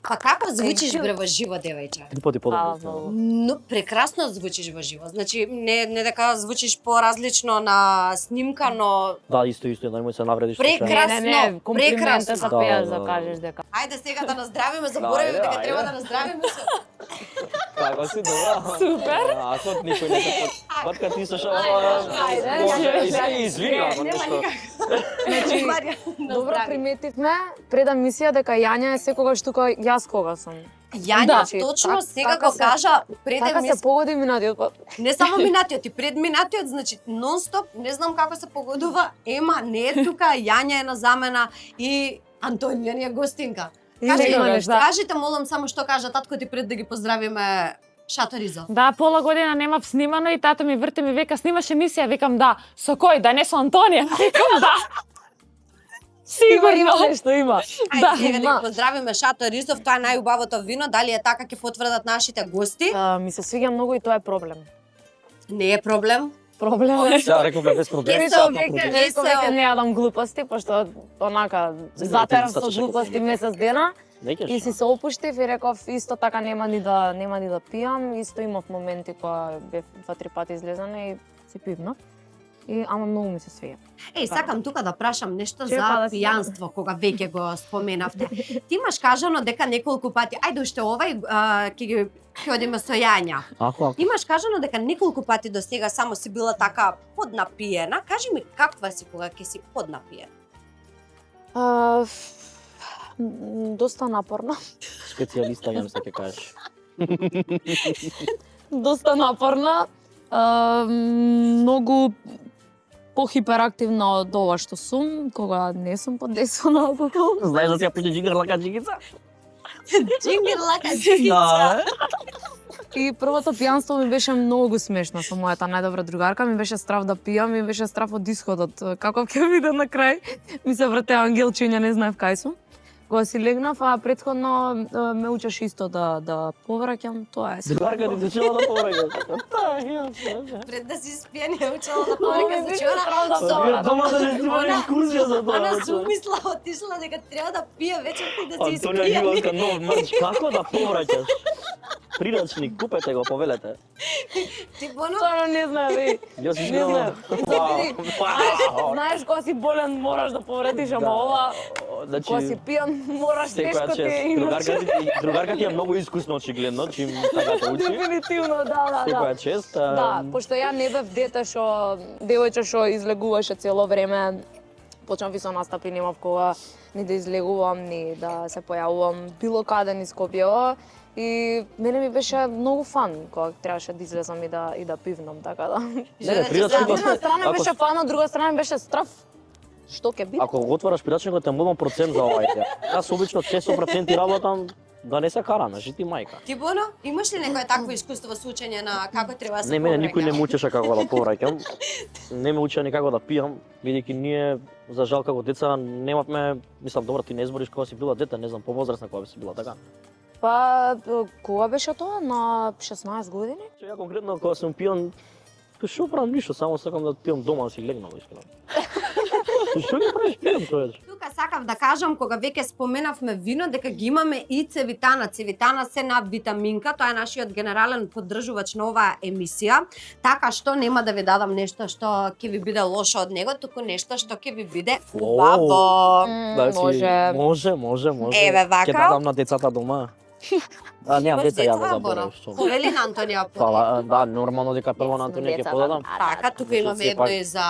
Па како звучиш бре во живо, девојче? Три пати подобро. Но прекрасно звучиш во живо. Значи не дека звучиш поразлично на снимка, но Да, исто, немој се навредиш. Прекрасно. комплимента прекрасно. да пееш Да. да кажеш дека. Ајде сега да наздравиме, заборавив Да, дека ајде. треба да наздравиме со Како си добра? Супер. Ако никој не се подкат ти слушал. Ајде. Извини, ако Нема нешто. Значи, Добро приметивме пред емисија дека Јања е секогаш тука јас кога сум. Јања Да. точно сега така го се- кажа пред Така се емисија. погоди минатиот пат. Не само минатиот, и пред минатиот, значи нонстоп, не знам како се погодува, Ема не е тука, Јања е на замена и Антонија ни е гостинка. Кажете, молам само што кажа татко ти пред да ги поздравиме Шаторизо. Да, пола година немав снимано и тато ми врти ми века снимаш емисија, викам да. Со кој? Да не со Антонија. Викам да. Сигурно. нешто има. Ајде сега да има. ги поздравиме Шаторизов, тоа е најубавото вино, дали е така ќе потврдат нашите гости? Ми се свиѓа многу и тоа е проблем. Не е проблем. Проблем е Сега рековме без проблем. Реков веќе не јадам глупости, пошто онака затерав со глупости месец дена и си се опуштив и реков исто така нема ни да пијам, исто имав моменти кога бев 2-3 пати излезане и си пивнав. И ама многу ми се свија. Еј, сакам тука да прашам нешто за Чекала си. пијанство, кога веќе го споменавте. Ти имаш кажано дека неколку пати, ајде уште овај, ќе одиме со Јања. Ако Имаш кажано дека неколку пати до сега само си била така поднапиена. Кажи ми каква си кога ќе си поднапиена? Доста напорно. специјалиста јам се ќе кажеш. Доста напорна. Многу похиперактивна од ова што сум, кога не сум под дејството на алкохол. Знаеш да си ја пуштиш джингер лака джигица? Джингерлака Да. И првото пијанство ми беше многу смешно со мојата најдобра другарка, ми беше страв да пијам, ми беше страв од исходот. Каков ќе биде на крај? Ми се врте ангелчиња, не знаев кај сум. Кога си легнав, а претходно ме учеше исто да повраќам, тоа е. Другарка ти зачела да повраќаш. Пред да си спиен е учела да поврека за чора. Вие дома да не снимаме екскурзија за тоа. Она се умисла, отишла дека треба да пие вечер ти да си Антонија испијан. Гивалска нов мерч. Како да повраќаш? Прирачник, купете го, повелете. Ти боно? Стварно не знам, бе. Јас си Не знам. Вау. Знаеш, кога си болен мораш да повредиш, ама Да. ова значи Кога си пијан, мораш тешко секоја ти чест. Другарка ти е многу искусна очигледно, чим така те учи. Дефинитивно, да. Секоја чест. Да, пошто ја не бев дете што девојче што излегуваше цело време. Почнав и со настапи, немав кога ни да излегувам, ни да се појавувам било каде низ Скопје. И мене ми беше многу фан кога требаше да излезам и да пивнам, така да. Не, Од една страна беше фан, од друга страна беше страф. Што ќе биде? Ако го отвараш пирачникот е моден процент за ова идеја. Јас обично 600% работам да не се караме, жити мајка. Ти Боно, имаш ли некое такво искуство со учење на како треба да се Не, мене никој не повраќа? ме учеше како да повраќам. Не ме учеа никако да пијам, бидејќи ние за жал како деца немавме, мислам, добро ти не збориш кога си била дете, не знам, повозрасна кога си била така. Па, кога беше тоа? На 16 години? Ја конкретно кога сум пијан, што правам ништо, само сакам да отидам дома да си легнам, искрено. Што ги правиш пијан, човече? Тука сакав да кажам, кога веќе споменавме вино, дека ги имаме и цевитана. Цевитана се на витаминка, тоа е нашиот генерален поддржувач на оваа емисија, така што нема да ви дадам нешто што ќе ви биде лошо од него, туку нешто што ќе ви биде убаво. Може. Еве вака. Ќе дадам на децата дома. Да, немам деца, ја да заборав. Повели на Антонија Фала, да, нормално дека прво на Антонија ќе подадам. Така, тука имаме едно и за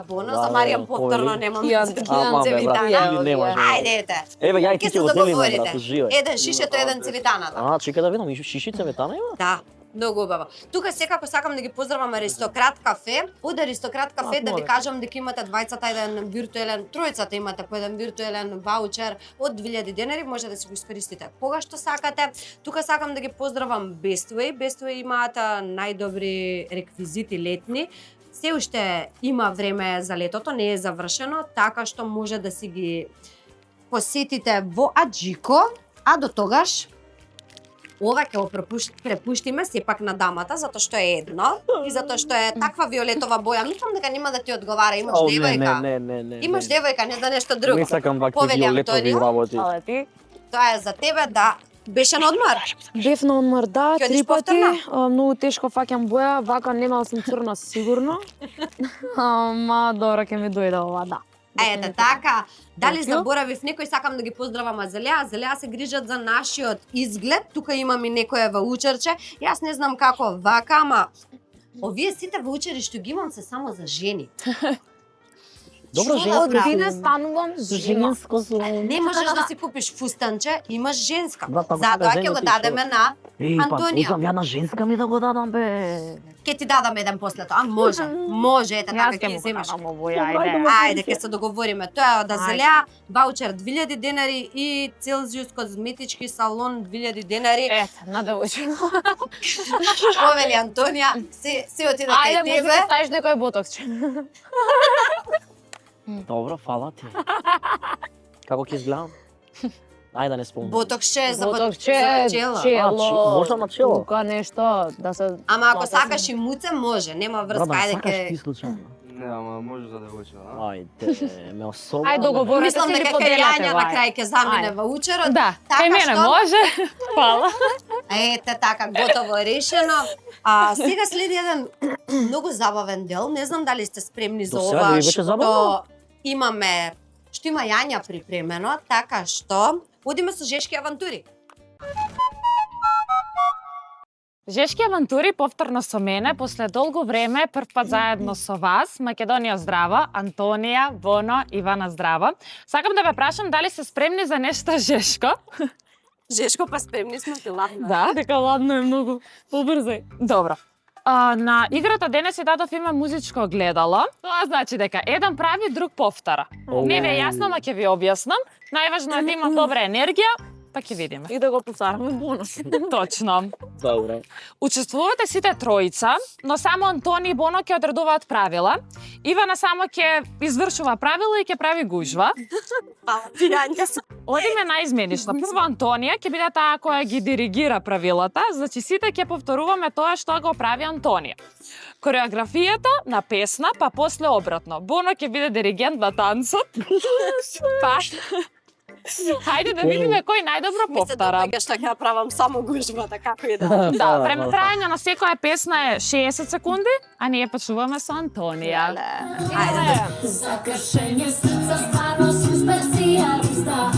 Боно, Да, за Маријан повели. повторно немам Ама, бе, брат, цевитана. ти немаш. Ајде, ете. Еве, ја и ти Ке се ќе го делиме, договорите. брат, живе. Еден шишето, еден цевитаната. А, чекај да видам, шиши цеветана има? Да, многу убаво. Тука секако сакам да ги поздравам Аристократ кафе. Од Аристократ кафе да ви кажам дека имате двајцата еден виртуелен, тројцата имате по еден виртуелен ваучер од 2000 денари, може да си го искористите кога што сакате. Тука сакам да ги поздравам Bestway. Bestway имаат најдобри реквизити летни. Се уште има време за летото, не е завршено, така што може да си ги посетите во Аджико, а до тогаш ова ќе го препуштиме сепак на дамата, затоа што е едно и затоа што е таква виолетова боја. Мислам дека нема да ти одговара, имаш девојка. Не. Имаш девојка, не за нешто друго. Не сакам вакви Повели виолетови Антонио. работи. Але ти? Тоа е за тебе да беше на одмор. Бев на одмор, да, Ќе 3 одиш пати. повторно? Многу тешко фаќам боја, вака немал сум црна сигурно. Ама добро ќе ми дојде ова, да. Ете така, дали Токио? заборавив некој, сакам да ги поздравам Азелеа. Азелеа се грижат за нашиот изглед. Тука имам и некое ваучерче. Јас не знам како вака, ама овие сите ваучери што ги имам се само за жени. Добро, Што женско да Од правам? биде станувам жена. Женско сум. Не можеш да си купиш фустанче, имаш женска. Брат, ако Затоа сакаш ќе го женски, дадеме на Еј, па, Антонија. узнам ја на женска ми да го дадам, бе. Ќе ти дадам еден после тоа. Може, ете така Јас ќе ќе му земеш. дадам овој, ајде. Ајде, ќе се договориме. Тоа е од Азелеа, ваучер 2000 денари и Целзиус козметички салон 2000 денари. Ете, на девојче. Повели Антонија, се отиде Ајде, кај може да тебе. ставиш некој ботоксче. Добро, фала ти. Како ќе изгледам? Ајде да не спомнам. Ботоксче за Ботоксче, чело. чело. Можам на чело? Тука нешто, да се... Ама ако сакаш и муце, може, нема врска, Брат, ајде сакаш ти ке... случајно? Не, ама може за девојче, да? Ајде, ме особено. Ајде, договорете Мислам се или дека кај поделете, Јања на вај. крај ќе замине Ајде. ваучерот. Да, Така кај мене што? може. Фала. Ете така, готово решено. Сега следи еден многу забавен дел. Не знам дали сте спремни за До сега ова ви беше што забавно? имаме, што има Јања припремено, така што одиме со жешки авантури. Жешки авантури повторно со мене, после долго време, прв пат заедно со вас. Македонија здрава, Антонија, Боно, Ивана здрава. Сакам да ве прашам дали сте спремни за нешто жешко? Жешко, па спремни сме ти ладно. Да, дека ладно е многу. Побрзај. Добро. На играта денес ја дадов име музичко гледало. Тоа значи дека еден прави, друг повтора. Не ви е јасно, ма ќе ви објаснам. Најважно е да има добра енергија, па ќе видиме. И да го повтораме бонус. Точно. Добре. Учествувате сите тројца, но само Антони и Боно ќе одредуваат правила. Ивана само ќе извршува правила и ќе прави гужва. Одиме наизменично. Прво Антонија ќе биде таа која ги диригира правилата, значи сите ќе повторуваме тоа што го прави Антонија. Кореографијата на песна, па после обратно. Боно ќе биде диригент на танцот. Па Хајде да видиме кој најдобро повтара. што ќе правам само гужвата, како и Да, време трајање на секоја песна е 60 секунди, а ние почнуваме со Антонија. Ајде. Za kršenje srca stvarno su specijalisti. lista,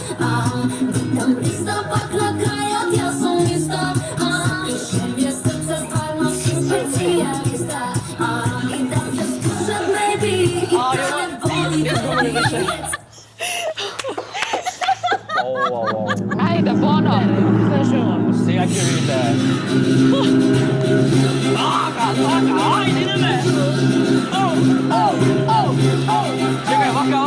witam lista, pak na kraj od jasną lista, pisze mnie serce z palma, super lista, i tak się skuszę, baby, i tak boli, Ajde, Bono. Сега ќе видите. Така, ајде, идеме. Чекај, вака.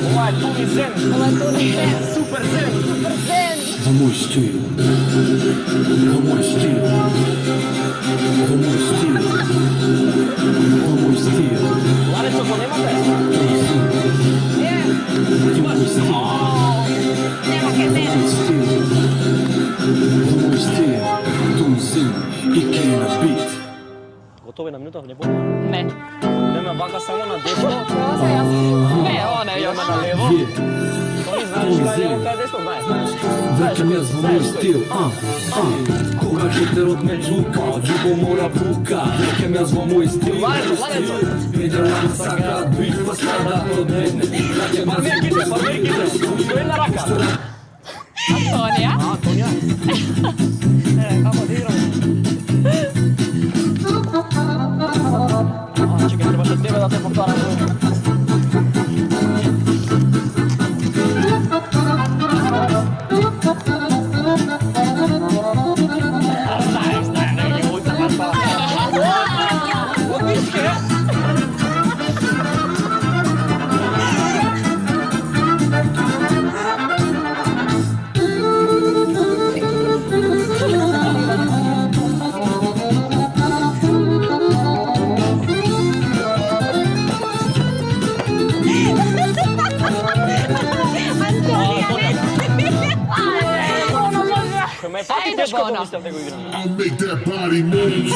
Ова е Тони Зен. Супер Зен. За мой стил, за мой стил, за мой стил, за мой стил. Ларецо, го немате? За мой стил, за мой стил, Том Зин и Кена Бит. Готови на минута, не помня. Не. Идеме вака само на десно. Не, оне још. Идеме на лево. Тони, знаеш кај лево, кај десно, знаеш. Враќам јас во мој стил, Кога хетерот ме чука, џубо мора бука. Враќам јас во мој стил. Ларецо. Педран сака бит, па страда од мене. Враќам јас во мој стил. Кој една рака? Антонија. Антонија. Како да играме? Чекај, требаше тебе да те повторам. Ajde, Bono. I'll make that body move.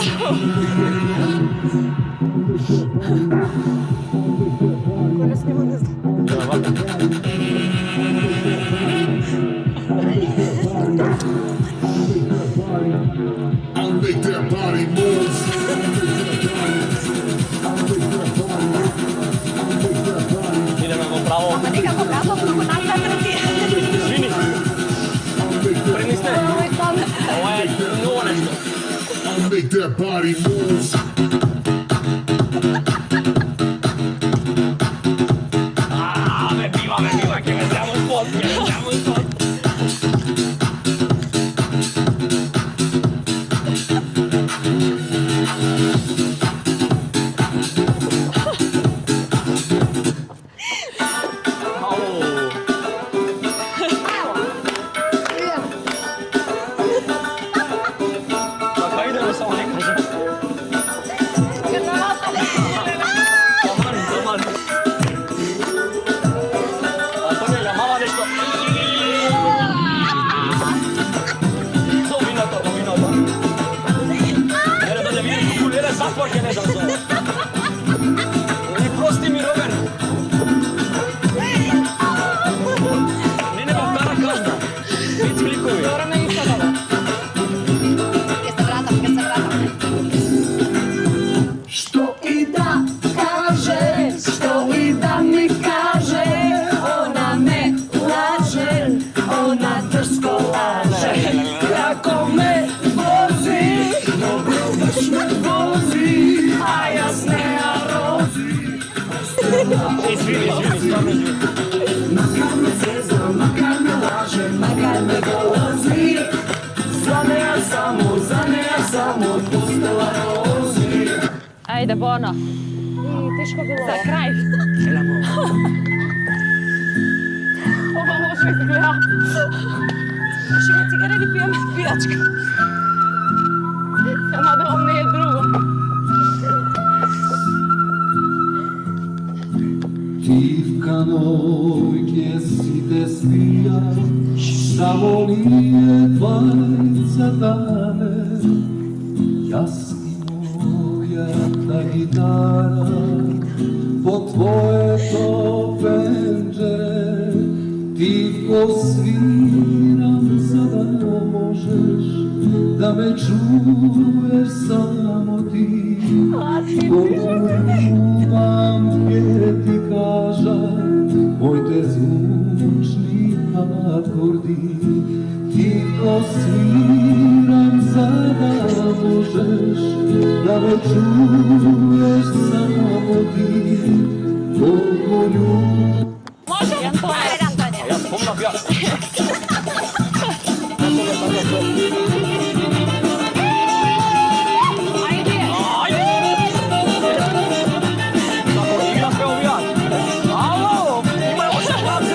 I'll make that body move. Ideme во право. Некако казав многу напред. Извини. Премисне. Ова е ново нешто. I'll make that body move. Ме бива, ќе ме зему спот. Така идеме, само не кажа. Таман. Антонија, ја мала нешто. До виното. Ере да видиш кулере затвор ќе не знам за ова. И прости ми, Робер. Не повтара казна. Пет кликови. Добро ме ги садава. Ќе се вратам. Što i da kaže, što i da mi kaže, ona me laže, ona drsko laže. Kako me vozi, dobro baš me vozi, a ja s neja rozi. Извини, стvarno извини. Makar me zezna, makar me laže, makar me dolazi, za neja samo, postala rozi. Ajde, Bono. Тешко било. Za kraj. Ovo može izgleda. Пушиме цигаре или пиеме пијачка? Се надевам не е друго. Тивка ној ќе си те спија, само ние двајца даме. Јас и мојата гитара по твоето пенџере. Тивко свирам за да можеш да ме чуеш само ти. Говорувам води. Ти просвирам за да можеш да ме чуеш само ти. Толку љубов. Може, Антонија. Јас спомнав ја. Како игравме овие? Ало, има още млади.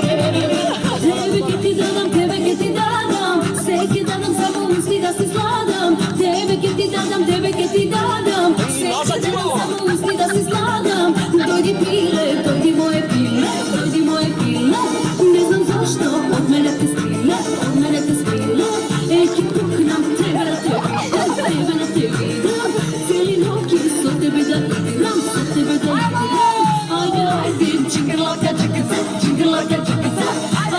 Тебе ќе ти дадам, тебе ќе ти дадам, се ќе дадам, само усни да се сладам. Тебе ќе ти дадам, тебе ќе ти дадам, се ќе дадам, само усни да се сладам. Дојди пиле, дојди моје пиле, дојди моје пиле. Не знам зашто, од мене те скриле, од мене те скриле. Ќе пукнам тебе на те видам, тебе на те видам. Цели ноќи со тебе да играм, со тебе да играм. Ајде, ајде, чикрлака, чикаца, чикрлака, чикаца.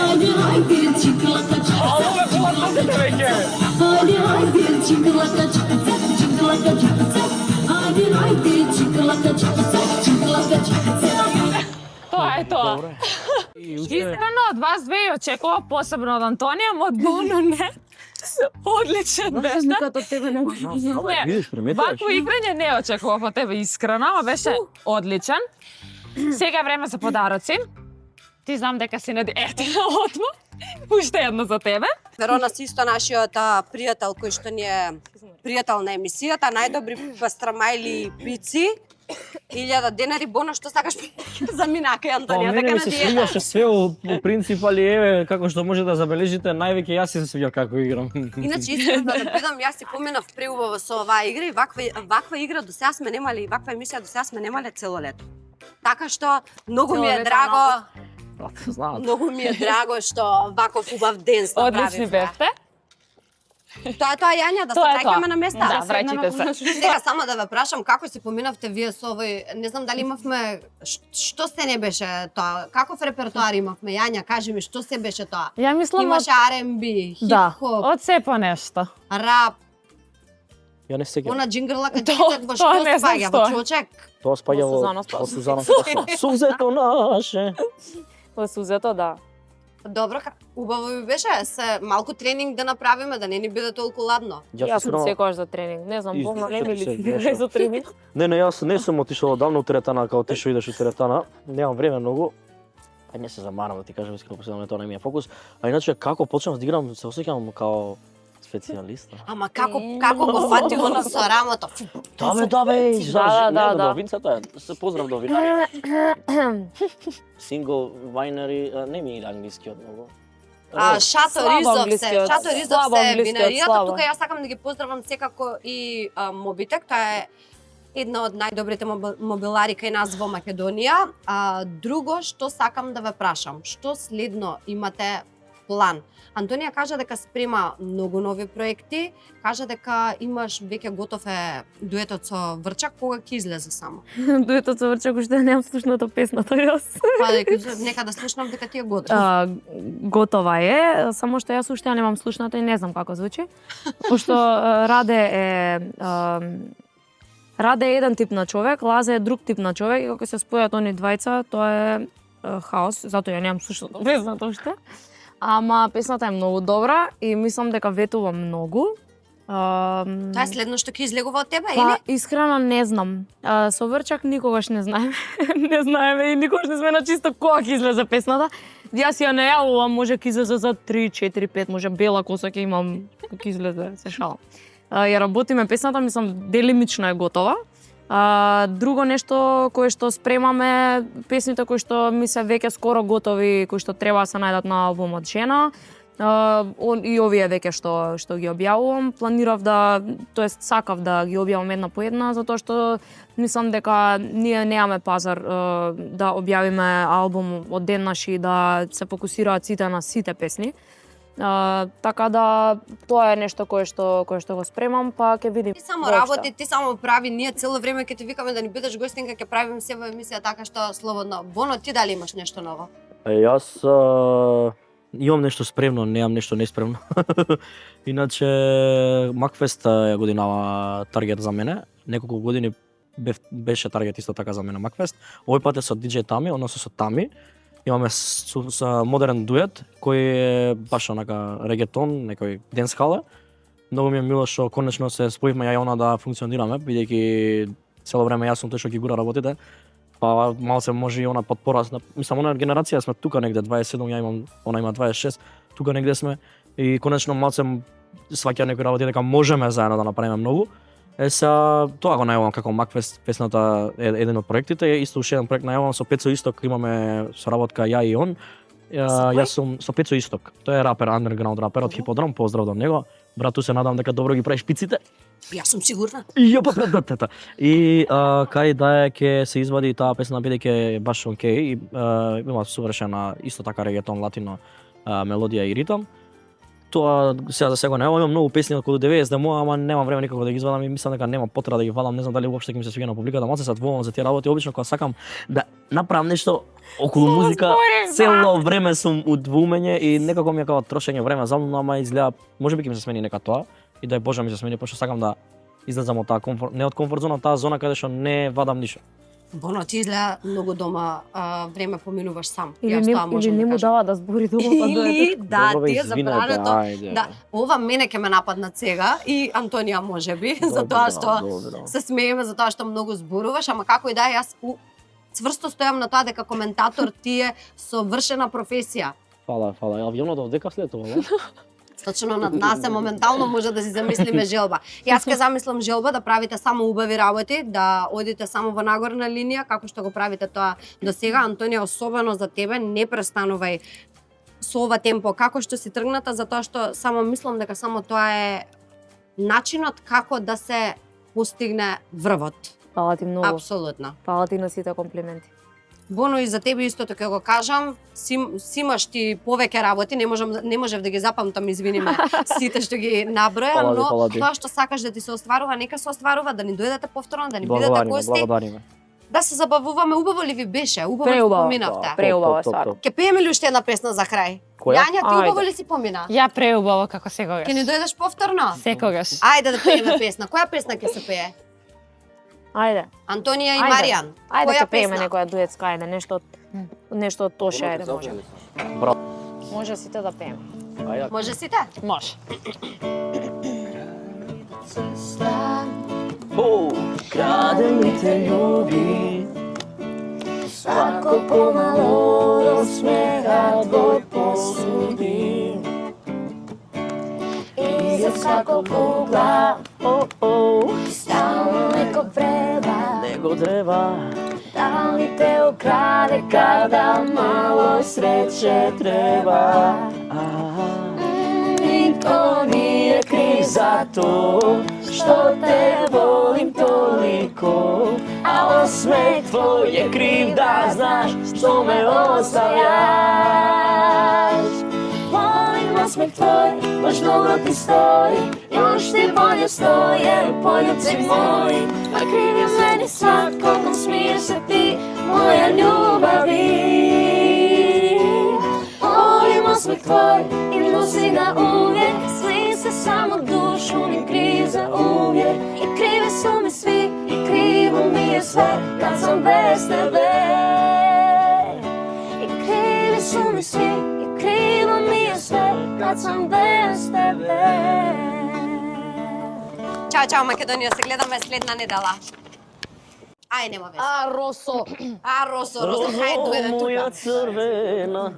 Ајде, ајде, чикрлака, чикаца, чикрлака, чикаца. Ајде, ајде, чикрлака, чикаца, чикрлака, чикаца. Ајде, ајде, чикрлака, чикаца, чикрлака, чикаца. Тоа е тоа. Искрено од вас две и очекував, посебно од Антонија, од Боно не. Одличен беше. Никад од тебе не го знам. Не, Видиш, приметуваш. вакво играње не очекував од тебе искрено, ама беше одличен. Сега е време за подароци. Ти знам дека си на диета отма. Уште едно за тебе. Верона си исто нашиот пријател кој што ни е пријател на емисијата, најдобри пастрамајли пици. 1000 денари. Боно, што сакаш за минака, Антонија, Мене дека ми на се диета. свиѓаше све, по принцип, али еве, како што може да забележите, највеќе јас си се свиѓа како играм. Иначе искрено да бидам, јас си поминав преубаво со оваа игра и ваква игра до сега сме немале и ваква емисија до сега сме немале цело лето. Така што многу ми е драго, Знаат. многу ми е драго што ваков убав ден направивме. Одлични бевте. Тоа е Јања, да се Тоа е враќаме тоа. на места. Да, враќите се. Сега само да ве прашам како се поминавте вие со овој, не знам дали имавме што се не беше тоа, каков репертоар имавме, Јања, кажи ми што се беше тоа. Ја мислам Имаше R&B, Да. хип-хоп, Од се по нешто. рап, Ја не сеќавам. она джинглака Тоа- во тоа што не знам спаѓа, што во е. чочек. Тоа спаѓа Во Сузана во Спасо. Сузана Спасо. Сузето наше. Во сузето, да. Добро, убаво би беше се малку тренинг да направиме, да не ни биде толку ладно. Јас сум искрено- секогаш за тренинг. Не знам, Бог не ми се ли грешам. за тренинг. Не, јас не сум отишол одамна у теретана, као ти што идеш у теретана. Немам време многу. Па не се замарам да ти кажам искрено, последно тоа не ми е фокус. А иначе како почнав да играм, се осеќам као специјалиста. Ама како го фати она со рамото. Да бе, Да, да, да. До винцата, се поздрав до винари. Сингл, вајнари, не ми е англискиот многу. Шато Слабо Ризов се, англискиот, Шато Ризов слабо се англискиот, винаријата. слабо. Тука јас сакам да ги поздравам секако и Мобитек, тоа е една од најдобрите мобилари кај нас во Македонија. Друго што сакам да ве прашам, што следно имате план? Антонија кажа дека спрема многу нови проекти, кажа дека имаш веќе готов е дуетот со Врчак, кога ќе излезе само? Дуетот со Врчак уште немам слушната песната јас. Па нека да слушнам дека ти е готов. Готова е, само што јас уште ја немам слушната и не знам како звучи. Пошто Раде е еден тип на човек, Лазе е друг тип на човек и кога се спојат они двајца, тоа е хаос, затоа ја немам слушната песната уште. Ама песната е многу добра и мислам дека ветува многу. Тоа е следно што ќе излегува од тебе, Па, или? искрено не знам. Со Врчак никогаш не знаеме. Не знаеме и никогаш не сме на чисто кога ќе излезе песната. Јас ја најавувам, може ќе излезе за 3, 4, 5, може бела коса ќе имам кога ќе излезе, се шалам. Ја работиме песната, мислам делимично е готова. Друго нешто кое што спремаме, песните кои што ми се веќе скоро готови, кои што треба да се најдат на албумот Жена. И овие веќе што ги објавувам, планирав да, тоест сакав да ги објавам една по една, затоа што мислам дека ние немаме пазар да објавиме албум од ден наши да се фокусираат сите на сите песни. Така да тоа е нешто кое што го спремам, па ќе видим. Ти само воопшто. работи, ти само прави, ние цело време ќе ти викаме да ни бидеш гостинка, ќе правиме се во емисија, така што слободно. Боно, ти дали имаш нешто ново? Јас имам нешто спремно, немам нешто неспремно. Иначе Макфест е годинава таргет за мене. Неколку години беше таргет исто така за мене Макфест. Овој пат е со DJ Тами, односно со Тами. Имаме со модерен дует кој е баш онака регетон, некој денс-хала. Многу ми е мило што конечно се споивме ја и она да функционираме, бидејќи цело време јас сум тој што ги гура работите. Па малце може и она подпорасна. Мислам, она генерација сме тука негде 27, ја имам, она има 26, тука негде сме и конечно малце сваќа некои работи дека можеме заедно да направиме многу. Сега тоа го најавам како Макфест, песната е еден од проектите, исто уште еден проект најавам со Пецо Исток, имаме соработка ја и он. Јас сум со Пецо Исток. Тој е рапер, underground рапер од Хиподром, поздрав до него. Брату, се надам дека добро ги правиш пиците. Јас сум сигурна. И тета. И кај да е ќе се извади таа песна бидејќи е баш окей и има совршена исто така регетон латино мелодија и ритам. Тоа сега за сега немам многу песни околу 90 моја, ама немам време никако да ги извадам и мислам дека нема потреба да ги вадам, не знам дали уопште ќе ми се свиѓа на публиката, малце се двојам за тие работи, обично кога сакам да направам нешто околу музика, цело време сум у двумење и некако ми е како трошење време за мnou, ама изгледа можеби ќе ми се смени нека тоа и дај Боже ми се смени, пошто сакам да излезам од таа не од комфорт зона, таа зона каде што не вадам ништо. Боно, ти изгледа многу дома време поминуваш сам. Или не му дава да збори дома па Или да, Добро, ти е извинете, забрането. ајде. Да, ова мене ќе ме нападнат сега и Антонија можеби, за тоа што се смееме, за тоа што многу зборуваш, ама како и да е, јас цврсто стојам на тоа дека коментатор ти е совршена професија. Фала, авионот дека след ова, да? Точно над нас е моментално може да си замислиме желба. Јас ќе замислам желба да правите само убави работи, да одите само во нагорна линија, како што го правите тоа до сега. Антонија, особено за тебе, не престанувај со ова темпо, како што си тргната, затоа што само мислам дека само тоа е начинот како да се постигне врвот. Фала ти многу. Апсолутно. Фала ти на сите комплименти. Боно и за тебе истото ќе го кажам, си имаш ти повеќе работи, не можев да ги запамтам, извини ме, сите што ги наброја, но тоа што сакаш да ти се остварува, нека се остварува, да ни дојдете повторно, да ни бидете гости. Да се забавуваме, убаво ли ви беше? Убаво ли поминавте? Преубава ствар. Ќе пееме ли уште една песна за крај? Јања, ти убаво ли си помина? Ја преубаво како секогаш. Ќе ни дојдеш повторно? Секогаш. Ајде да пееме песна. Која песна ќе се пее? Ајде. Антонија и Маријан. Ајде Која ќе пееме песна? некоја дуетска, ајде, нешто од Тоше, ајде може. Браво. Може сите да пееме. Може сите? Може. Краде ми те љуби, свако помало од смехот го посуди. И за свако кугла, стално него треба, дали те украде када мало среće треба. Нико nije kriv za to što te volim toliko, a osmeh tvoj je kriv da znaš što me ostavljaš. Volim osmeh tvoj, baš dobro ti stoji, još ti bolje stoje poljuci moji, a kriv je meni svako ko smiješ se ti, moja ljubavi. Volim osmeh tvoj i nosi ga uvijek, sli se samo dušu mi kriv za uvijek. I krivi su mi svi i krivo mi je sve kad sam bez tebe. I krivi su mi svi i krivo mi je sve kad sam bez tebe. Чао, чао, Македонија, се гледаме следна недела. Ај, нема веќе. Росо. Росо, хај дојде Моја тука. црвена.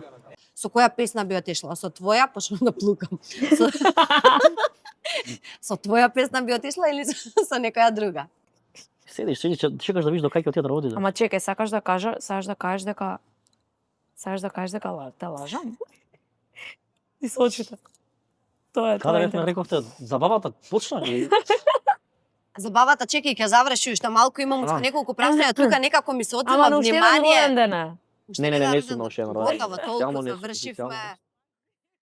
Со која песна би отишла? Со твоја, почнам да плукам. Со твоја песна би отишла или со некоја друга? Седиш, чекаш да видиш до кај ќе отидат работите. Ама чекај, сакаш да кажеш дека те лажам? И со очите. Тоа е Каде тоа. ме рековте, забавата почна и Забавата, чекај, ќе заврши уште малку, имам уште неколку прашања, тука некако ми се Ама одзема на уште еден внимание. роден ден е. Не, не су на уште еден роден. Готово, толку Специјално не су, завршивме. специјално.